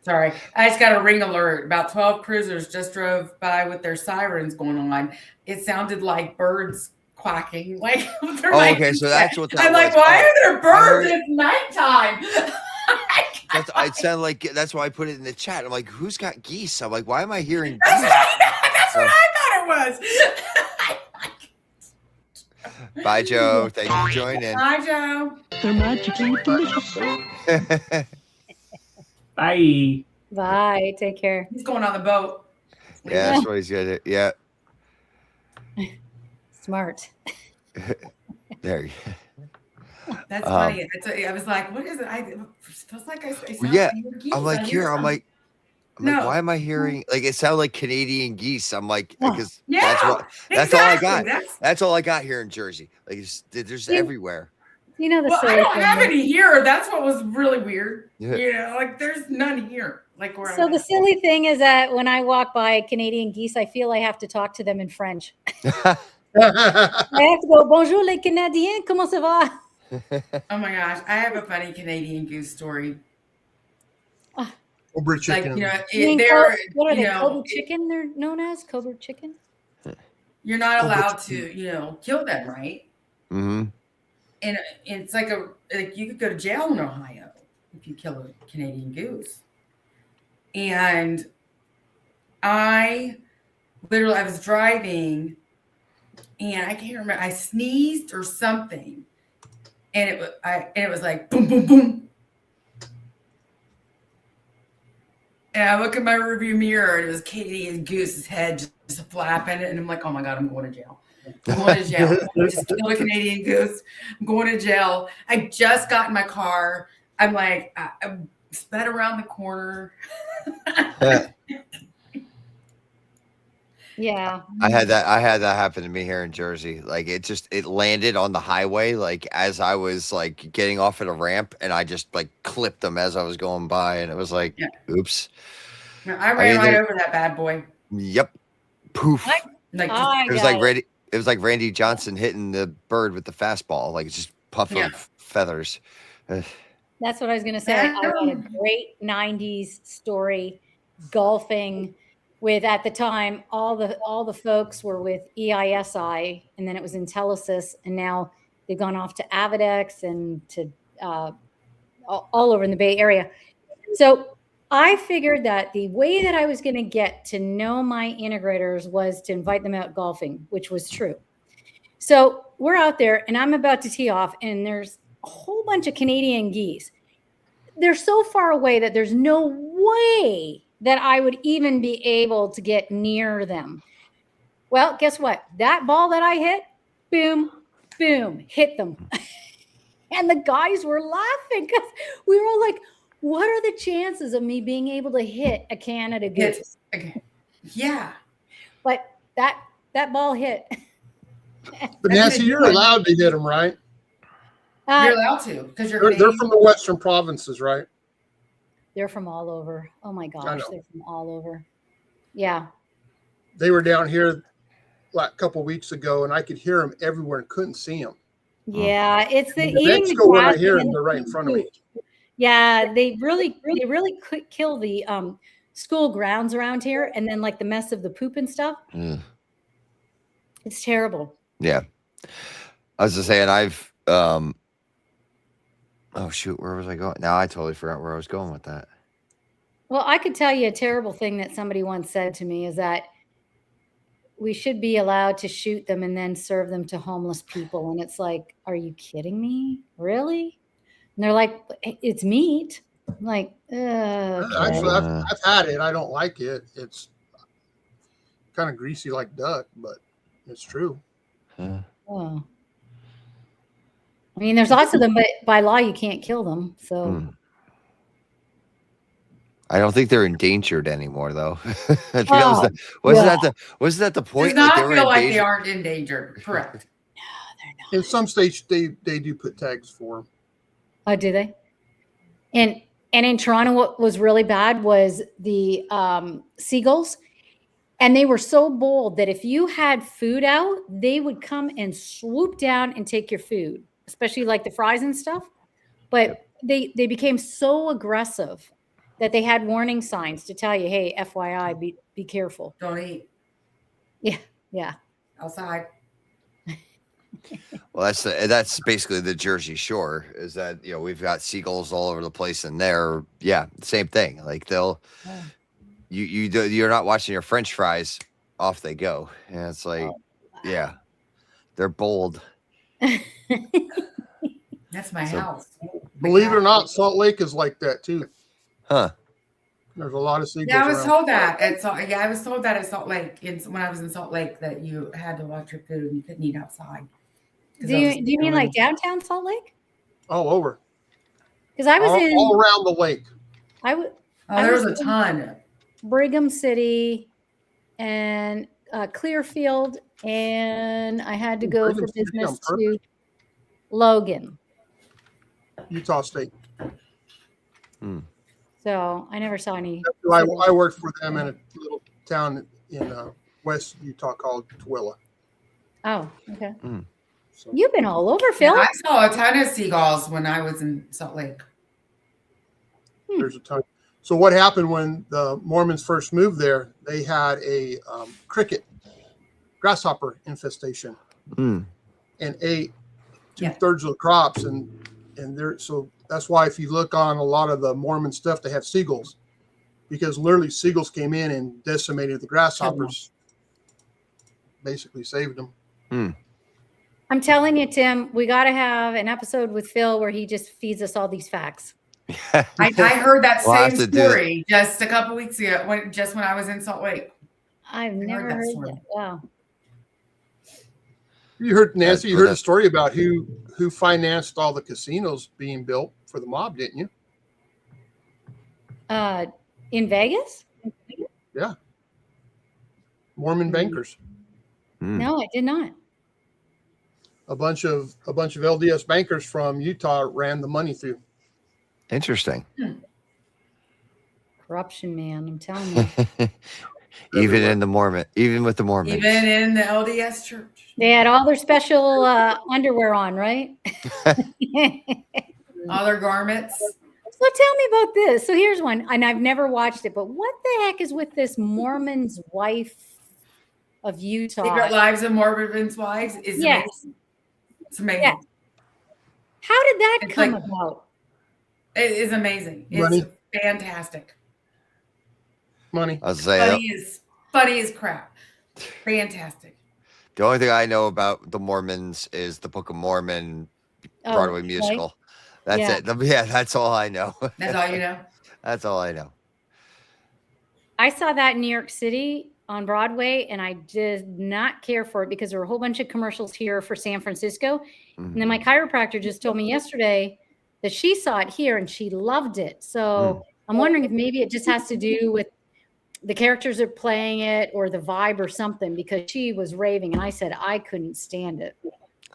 [SPEAKER 5] Sorry. I just got a ring alert. About 12 cruisers just drove by with their sirens going on. It sounded like birds quacking. Like they're
[SPEAKER 4] Oh,
[SPEAKER 5] like,
[SPEAKER 4] okay, so that's what that
[SPEAKER 5] I'm like,
[SPEAKER 4] was.
[SPEAKER 5] why
[SPEAKER 4] Oh,
[SPEAKER 5] are there birds?
[SPEAKER 4] heard-
[SPEAKER 5] It's nighttime.
[SPEAKER 4] It sounded like that's why I put it in the chat. I'm like, who's got geese? I'm like, why am I hearing
[SPEAKER 5] That's
[SPEAKER 4] geese?
[SPEAKER 5] what I thought it was.
[SPEAKER 4] Bye, Joe. Thank you for joining.
[SPEAKER 5] Hi, Joe.
[SPEAKER 7] They're magically delicious.
[SPEAKER 3] Bye.
[SPEAKER 1] Bye. Take care.
[SPEAKER 5] He's going on the boat.
[SPEAKER 4] Yeah, that's what he's gonna do. Yeah,
[SPEAKER 1] Smart.
[SPEAKER 4] there you
[SPEAKER 5] That's
[SPEAKER 4] Um,
[SPEAKER 5] funny. I was like, what is it? It feels like I sound
[SPEAKER 4] yeah,
[SPEAKER 5] geese.
[SPEAKER 4] I'm like,
[SPEAKER 5] I
[SPEAKER 4] here,
[SPEAKER 5] hear
[SPEAKER 4] I'm like,
[SPEAKER 5] No.
[SPEAKER 4] why am I hearing like it sounded like Canadian geese? I'm like, because
[SPEAKER 5] Yeah,
[SPEAKER 4] that's all I
[SPEAKER 5] exactly.
[SPEAKER 4] got. That's all I got here in Jersey. Like there's
[SPEAKER 1] Yeah.
[SPEAKER 4] everywhere.
[SPEAKER 1] You know the
[SPEAKER 5] Well, I
[SPEAKER 1] silly
[SPEAKER 5] don't
[SPEAKER 1] thing
[SPEAKER 5] have
[SPEAKER 1] is-
[SPEAKER 5] any here. That's what was really weird.
[SPEAKER 4] Yeah.
[SPEAKER 5] Like there's none here. Like where
[SPEAKER 1] So
[SPEAKER 5] I'm
[SPEAKER 1] the
[SPEAKER 5] at.
[SPEAKER 1] silly thing is that when I walk by Canadian geese, I feel I have to talk to them in French. I have to go, bonjour les Canadiens, comment ça va?
[SPEAKER 5] Oh my gosh, I have a funny Canadian goose story.
[SPEAKER 6] Cobra
[SPEAKER 5] Like
[SPEAKER 6] chicken.
[SPEAKER 1] You mean
[SPEAKER 5] they're
[SPEAKER 1] what are they?
[SPEAKER 5] you know,
[SPEAKER 1] Cobra chicken? They're known as Cobra chicken.
[SPEAKER 5] you're not
[SPEAKER 6] Cobra
[SPEAKER 5] allowed
[SPEAKER 6] chicken.
[SPEAKER 5] to kill them, right?
[SPEAKER 4] Mm-hmm.
[SPEAKER 5] And it's like you could go to jail in Ohio if you kill a Canadian goose. And I was driving and I can't remember, I sneezed or something. And it was like boom, boom, boom. And I look in my rearview mirror, and it was Canadian Goose's head just flapping, and I'm like, oh my God, I'm going to jail. I'm going to jail. I just killed a Canadian goose. I'm going to jail. I just got in my car. I'm like, I sped around the corner.
[SPEAKER 1] Yeah.
[SPEAKER 4] I had that happen to me here in Jersey. Like it landed on the highway, like as I was like getting off at a ramp, and I just like clipped them as I was going by, and it was like, oops.
[SPEAKER 5] I ran right over that bad boy.
[SPEAKER 4] Yep. Poof.
[SPEAKER 5] Like
[SPEAKER 4] It was like Brandy Johnson hitting the bird with the fastball, like just puff of feathers.
[SPEAKER 1] That's what I was going to say. I got a great 90s story golfing with, at the time, all the folks were with EISI, and then it was Intelisys, and now they've gone off to Avidex and to all over in the Bay Area. So I figured that the way that I was going to get to know my integrators was to invite them out golfing, which was true. So we're out there, and I'm about to tee off, and there's a whole bunch of Canadian geese. They're so far away that there's no way that I would even be able to get near them. Well, guess what? That ball that I hit, boom, boom, hit them. And the guys were laughing because we were all like, what are the chances of me being able to hit a Canada goose?
[SPEAKER 5] Yeah.
[SPEAKER 1] But that ball hit.
[SPEAKER 6] But Nancy, you're allowed to hit them, right?
[SPEAKER 5] You're allowed to, because
[SPEAKER 6] they're from the Western provinces, right?
[SPEAKER 1] They're from all over. Oh my gosh, they're from all over. Yeah.
[SPEAKER 6] They were down here like a couple of weeks ago, and I could hear them everywhere and couldn't see them.
[SPEAKER 1] Yeah, it's the
[SPEAKER 6] eating the
[SPEAKER 1] grass.
[SPEAKER 6] When I hear them, they're right in front of me.
[SPEAKER 1] Yeah, they really kill the school grounds around here, and then like the mess of the poop and stuff. It's terrible.
[SPEAKER 4] Yeah, I was just saying I've oh shoot, where was I going? Now I totally forgot where I was going with that.
[SPEAKER 1] Well, I could tell you a terrible thing that somebody once said to me is that we should be allowed to shoot them and then serve them to homeless people. And it's like, are you kidding me? Really? And they're like, it's meat. I'm like, okay.
[SPEAKER 6] Actually, I've had it. I don't like it. It's kind of greasy like duck, but it's true.
[SPEAKER 1] Oh. I mean, there's lots of them, but by law, you can't kill them. So
[SPEAKER 4] I don't think they're endangered anymore, though. I think wasn't that the point?
[SPEAKER 5] Does not
[SPEAKER 4] like
[SPEAKER 5] feel like they aren't endangered. Correct.
[SPEAKER 1] No, they're not.
[SPEAKER 6] In some states, they do put tags for them.
[SPEAKER 1] Oh, do they? And in Toronto, what was really bad was the seagulls. And they were so bold that if you had food out, they would come and swoop down and take your food, especially like the fries and stuff. But they became so aggressive that they had warning signs to tell you, hey, FYI, be careful.
[SPEAKER 5] Don't eat.
[SPEAKER 1] Yeah.
[SPEAKER 5] Outside.
[SPEAKER 4] Well, that's basically the Jersey Shore. Is that we've got seagulls all over the place, and they're same thing. Like they'll you're not watching your French fries, off they go, and it's like they're bold.
[SPEAKER 5] That's my house.
[SPEAKER 6] Believe it or not, Salt Lake is like that too.
[SPEAKER 4] Huh.
[SPEAKER 6] There's a lot of seagulls.
[SPEAKER 5] Yeah, I was
[SPEAKER 6] around.
[SPEAKER 5] told that at Salt Lake when I was in Salt Lake that you had to watch your food and you couldn't eat outside.
[SPEAKER 1] Do you mean like downtown Salt Lake?
[SPEAKER 6] All over.
[SPEAKER 1] Because I was
[SPEAKER 6] all around the lake.
[SPEAKER 5] There was a ton.
[SPEAKER 1] Brigham City and Clearfield, and I had to go for business to Logan,
[SPEAKER 6] Utah State.
[SPEAKER 1] So I never saw any.
[SPEAKER 6] I worked for them in a little town in West Utah called Tooele.
[SPEAKER 1] Oh, okay.
[SPEAKER 6] So,
[SPEAKER 1] You've been all over, Phil.
[SPEAKER 5] I saw a ton of seagulls when I was in Salt Lake.
[SPEAKER 6] there's a ton. So what happened when the Mormons first moved there? They had a grasshopper infestation, and ate 2/3 of the crops, and so that's why if you look on a lot of the Mormon stuff, they have seagulls, because literally seagulls came in and decimated the grasshoppers, basically saved them.
[SPEAKER 1] I'm telling you, Tim, we got to have an episode with Phil where he just feeds us all these facts.
[SPEAKER 5] I heard that
[SPEAKER 4] We'll have
[SPEAKER 5] same
[SPEAKER 4] to do it.
[SPEAKER 5] story just a couple weeks ago when I was in Salt Lake.
[SPEAKER 1] I've never
[SPEAKER 5] that
[SPEAKER 1] heard
[SPEAKER 5] story.
[SPEAKER 1] that. Wow.
[SPEAKER 6] You heard, Nancy, you
[SPEAKER 4] Well,
[SPEAKER 6] heard the story about who financed all the casinos being built for the mob, didn't you?
[SPEAKER 1] In Vegas?
[SPEAKER 6] Yeah. Mormon bankers.
[SPEAKER 1] No, I did not.
[SPEAKER 6] A bunch of LDS bankers from Utah ran the money through.
[SPEAKER 4] Interesting.
[SPEAKER 1] Corruption, man. I'm telling you.
[SPEAKER 4] Even with the Mormons.
[SPEAKER 5] Even in the LDS church.
[SPEAKER 1] They had all their special underwear on, right?
[SPEAKER 5] All their garments.
[SPEAKER 1] So tell me about this. So here's one, and I've never watched it, but what the heck is with this Mormon's wife of Utah?
[SPEAKER 5] Secret Lives of Mormon's Wives is
[SPEAKER 1] Yes.
[SPEAKER 5] amazing. It's amazing.
[SPEAKER 1] Yes. How did that
[SPEAKER 5] It's
[SPEAKER 1] come
[SPEAKER 5] like-
[SPEAKER 1] about?
[SPEAKER 5] It is amazing.
[SPEAKER 6] Money.
[SPEAKER 5] It's fantastic.
[SPEAKER 6] Money.
[SPEAKER 4] I was saying,
[SPEAKER 5] Funny as crap. Fantastic.
[SPEAKER 4] the only thing I know about the Mormons is the Book of Mormon Broadway
[SPEAKER 1] right.
[SPEAKER 4] musical. That's
[SPEAKER 1] Yeah.
[SPEAKER 4] it. Yeah, that's all I know.
[SPEAKER 5] That's all you know.
[SPEAKER 4] That's all I know.
[SPEAKER 1] I saw that in New York City on Broadway, and I did not care for it because there were a whole bunch of commercials here for San Francisco. And then my chiropractor just told me yesterday that she saw it here and she loved it. So I'm wondering if maybe it just has to do with the characters are playing it or the vibe or something, because she was raving and I said I couldn't stand it.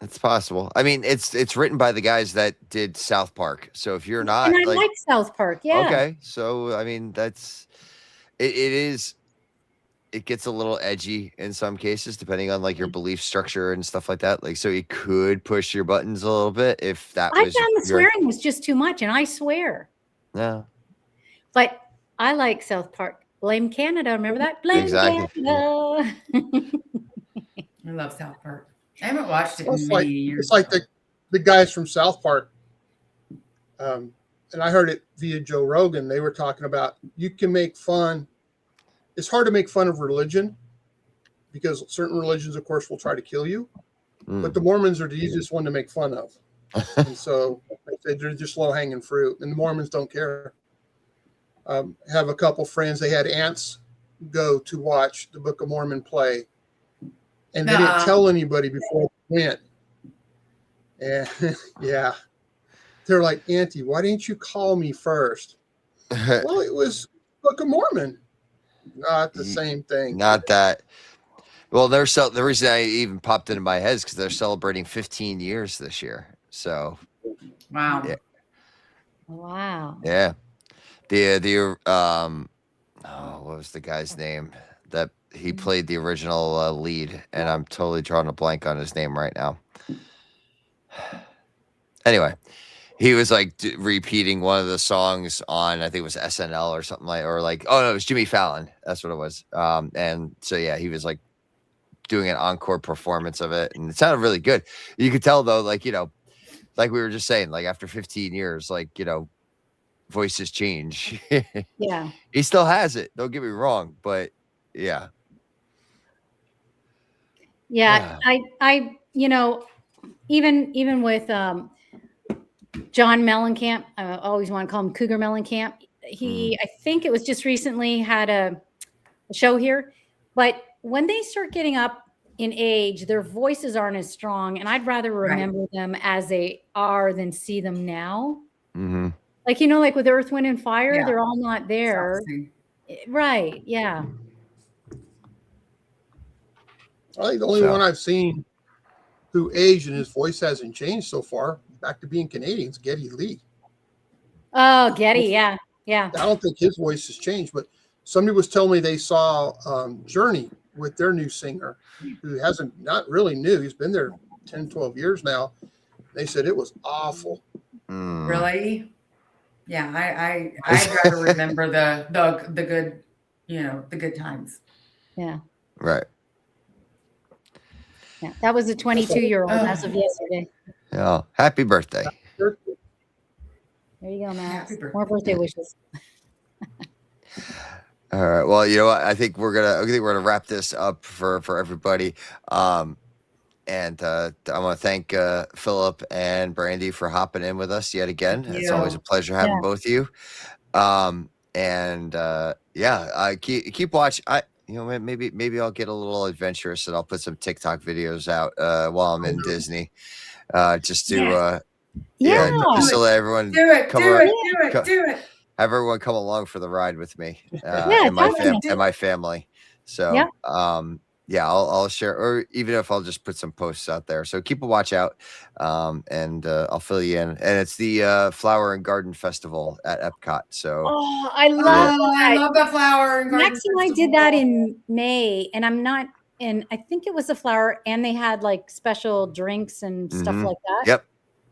[SPEAKER 4] It's possible. I mean, it's written by the guys that did South Park. So if you're not
[SPEAKER 1] And I like South Park. Yeah.
[SPEAKER 4] okay, so I mean that's it gets a little edgy in some cases depending on like your belief structure and stuff like that. Like so it could push your buttons a little bit if that
[SPEAKER 1] I
[SPEAKER 4] was
[SPEAKER 1] found the
[SPEAKER 4] your,
[SPEAKER 1] swearing was just too much, and I swear.
[SPEAKER 4] no.
[SPEAKER 1] But I like South Park. Blame Canada. Remember that? Blame
[SPEAKER 4] Exactly.
[SPEAKER 1] Canada.
[SPEAKER 5] I love South Park. I haven't watched it
[SPEAKER 6] It's
[SPEAKER 5] in
[SPEAKER 6] like
[SPEAKER 5] many years.
[SPEAKER 6] it's like the guys from South Park. And I heard it via Joe Rogan. They were talking about you can make fun. It's hard to make fun of religion because certain religions, of course, will try to kill you. But the Mormons are the easiest one to make fun of. And so they're just low hanging fruit. And the Mormons don't care. Have a couple friends. They had aunts go to watch the Book of Mormon play. And they didn't tell anybody before they went. And yeah. They're like, Auntie, why didn't you call me first? Well, it was Book of Mormon. Not the same thing.
[SPEAKER 4] Not that. Well, the reason I even popped into my head is because they're celebrating 15 years this year. So
[SPEAKER 5] Wow.
[SPEAKER 4] Yeah.
[SPEAKER 1] Wow.
[SPEAKER 4] yeah, what was the guy's name that he played the original lead? And I'm totally drawing a blank on his name right now. Anyway, he was like repeating one of the songs on, I think it was SNL or something oh no, it was Jimmy Fallon. That's what it was. And so yeah, he was like doing an encore performance of it, and it sounded really good. You could tell though, like like we were just saying, like after 15 years, voices change.
[SPEAKER 1] Yeah.
[SPEAKER 4] He still has it. Don't get me wrong, but yeah.
[SPEAKER 1] Yeah. I even with John Mellencamp, I always want to call him Cougar Mellencamp. I think it was just recently had a show here, but when they start getting up in age, their voices aren't as strong, and I'd rather remember them as they are than see them now.
[SPEAKER 4] Mm-hmm.
[SPEAKER 1] Like, like with Earth, Wind, and Fire,
[SPEAKER 5] Yeah.
[SPEAKER 1] they're all not there. Right. Yeah.
[SPEAKER 6] I think the only one I've seen who aged and his voice hasn't changed so far, back to being Canadians, Geddy Lee.
[SPEAKER 1] Oh, Getty. Yeah. Yeah.
[SPEAKER 6] I don't think his voice has changed, but somebody was telling me they saw Journey with their new singer who not really new. He's been there 10, 12 years now. They said it was awful.
[SPEAKER 5] Really? Yeah, I'd rather remember the good, the good times.
[SPEAKER 1] Yeah.
[SPEAKER 4] Right.
[SPEAKER 1] Yeah. That was a 22-year-old as of yesterday.
[SPEAKER 4] Yeah. Happy birthday.
[SPEAKER 1] There you go, Max.
[SPEAKER 5] Happy birthday.
[SPEAKER 1] More birthday wishes.
[SPEAKER 4] All right. Well, you know what? I think we're gonna wrap this up for everybody. And I want to thank Philip and Brandy for hopping in with us yet again.
[SPEAKER 5] Thank
[SPEAKER 4] It's always
[SPEAKER 5] you.
[SPEAKER 4] a pleasure having
[SPEAKER 1] Yeah.
[SPEAKER 4] both of you. I keep watch. Maybe I'll get a little adventurous and I'll put some TikTok videos out while I'm in Disney, just to
[SPEAKER 1] Yeah.
[SPEAKER 4] just to let everyone
[SPEAKER 5] Do it.
[SPEAKER 4] come
[SPEAKER 5] Do
[SPEAKER 4] ar-
[SPEAKER 5] it. Do it.
[SPEAKER 4] co-
[SPEAKER 5] Do it.
[SPEAKER 4] have everyone come along for the ride with me
[SPEAKER 1] Yeah,
[SPEAKER 4] and my
[SPEAKER 1] definitely.
[SPEAKER 4] and my family. So
[SPEAKER 1] Yeah.
[SPEAKER 4] I'll share, or even if I'll just put some posts out there. So keep a watch out, and I'll fill you in. And it's the Flower and Garden Festival at Epcot. So
[SPEAKER 1] Oh, I love
[SPEAKER 5] I
[SPEAKER 1] that.
[SPEAKER 5] love the flower and garden
[SPEAKER 1] Max and I did that in May, and I think it was a flower, and they had like special drinks and stuff
[SPEAKER 4] Mhm.
[SPEAKER 1] like that.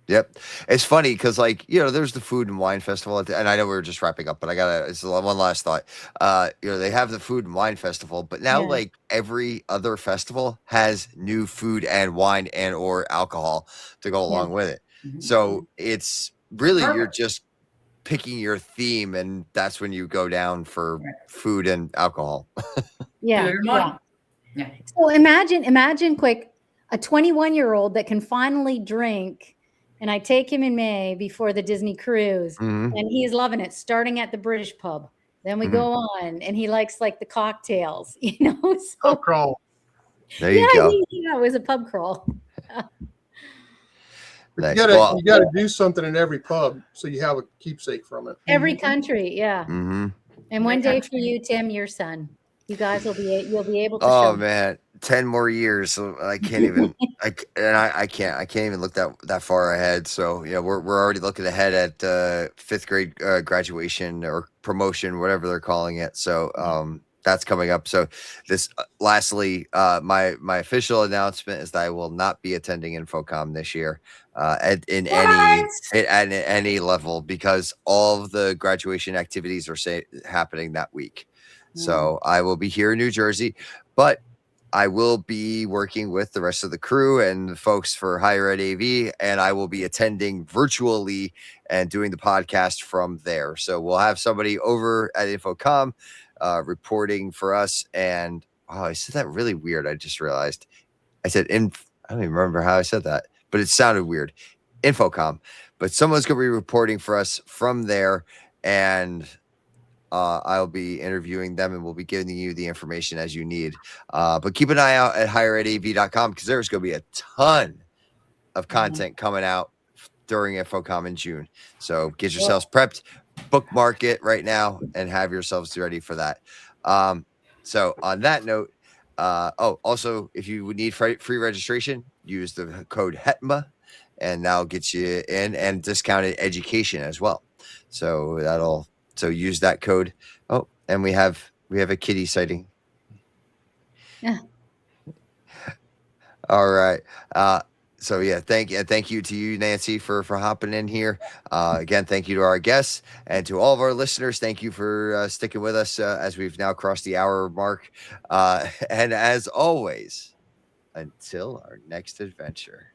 [SPEAKER 4] Yep. It's funny because, like, there's the food and wine festival, and I know we were just wrapping up, but it's one last thought. They have the food and wine festival, but now
[SPEAKER 1] Yeah.
[SPEAKER 4] like every other festival has new food and wine and or alcohol to go along with it.
[SPEAKER 5] Mhm.
[SPEAKER 4] So it's really you're
[SPEAKER 5] Perfect.
[SPEAKER 4] just picking your theme, and that's when you go down for
[SPEAKER 5] Right.
[SPEAKER 4] food and alcohol.
[SPEAKER 1] Yeah.
[SPEAKER 5] Food and
[SPEAKER 1] Yeah.
[SPEAKER 5] wine. Yeah.
[SPEAKER 1] So imagine quick, a 21-year-old that can finally drink, and I take him in May before the Disney cruise,
[SPEAKER 4] Mhm.
[SPEAKER 1] and he's loving it, starting at the British pub. Then we go on, and he likes like the cocktails,
[SPEAKER 6] Pub
[SPEAKER 1] So
[SPEAKER 6] crawl.
[SPEAKER 4] There you go.
[SPEAKER 1] it was a pub crawl.
[SPEAKER 6] But
[SPEAKER 4] Nice.
[SPEAKER 6] you
[SPEAKER 4] Well,
[SPEAKER 6] gotta do something in every pub so you have a keepsake from it.
[SPEAKER 1] Every country, yeah.
[SPEAKER 4] mhm.
[SPEAKER 1] And one day for you, Tim, your son. You guys you'll be able to show
[SPEAKER 4] Oh
[SPEAKER 1] him.
[SPEAKER 4] man, 10 more years. So I can't even. I can't even look that far ahead. So we're already looking ahead at fifth grade graduation or promotion, whatever they're calling it. So that's coming up. So this lastly, my official announcement is that I will not be attending InfoComm this year at any level, because all of the graduation activities are happening that week. So I will be here in New Jersey, but I will be working with the rest of the crew and the folks for Higher Ed AV, and I will be attending virtually and doing the podcast from there. So we'll have somebody over at InfoComm reporting for us. And I said that really weird. I just realized I said I don't even remember how I said that, but it sounded weird. InfoComm, but someone's going to be reporting for us from there, and I'll be interviewing them, and we'll be giving you the information as you need. But keep an eye out at higheredav.com, because there's going to be a ton of content coming out during InfoComm in June. So get yourselves prepped, bookmark it right now, and have yourselves ready for that. So on that note, also, if you would need free registration, use the code HETMA, and that'll get you in, and discounted education as well. So use that code. Oh, and we have a kitty sighting.
[SPEAKER 1] Yeah.
[SPEAKER 4] All right. So yeah, thank you to you, Nancy, for hopping in here. Again, thank you to our guests and to all of our listeners. Thank you for sticking with us as we've now crossed the hour mark. And as always, until our next adventure.